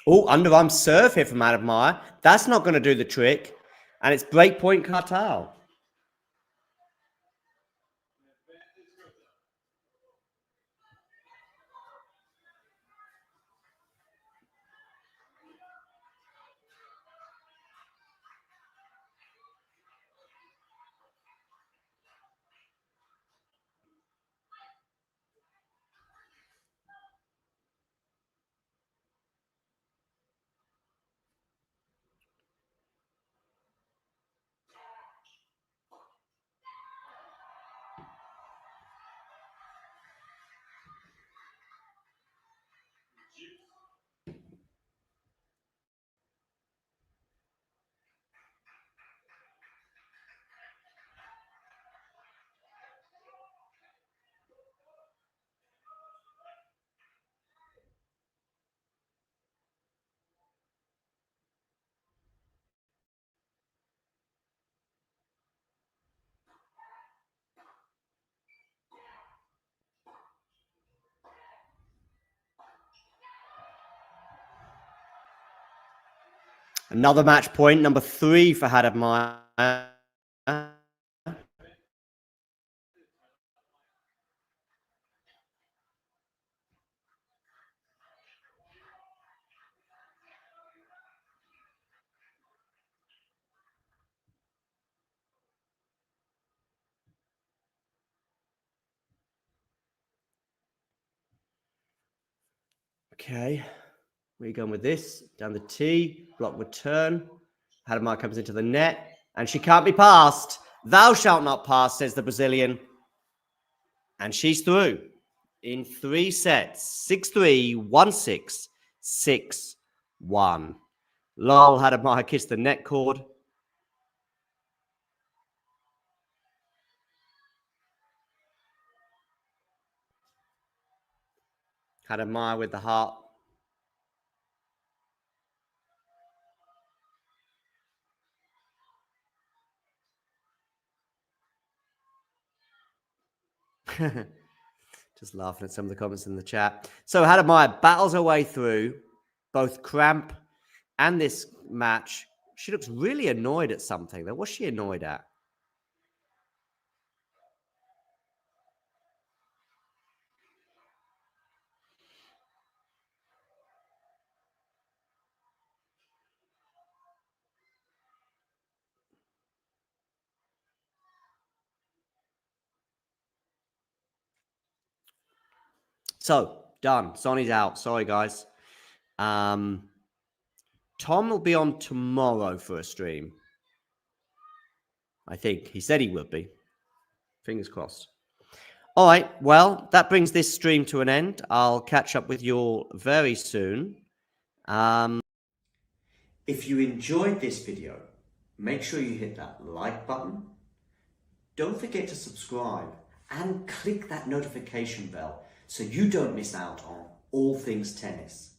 Oh, underarm serve here from Ademar. That's not going to do the trick. And it's breakpoint Kartal. Another match point, number 3 for Hadamaya. Okay, where are you going with this? Down the T, block return. Hadamaya comes into the net, and she can't be passed. Thou shalt not pass, says the Brazilian. And she's through in 3 sets. 6-3, 1-6, 6-1. Lol, Hadamaya kissed the net cord. Hadamaya with the heart. Just laughing at some of the comments in the chat. So Hadamaya battles her way through both cramp and this match. She looks really annoyed at something. What's she annoyed at? So, done. Sonny's out. Sorry, guys. Tom will be on tomorrow for a stream. I think. He said he would be. Fingers crossed. All right. Well, that brings this stream to an end. I'll catch up with you all very soon. If you enjoyed this video, make sure you hit that like button. Don't forget to subscribe and click that notification bell so you don't miss out on all things tennis.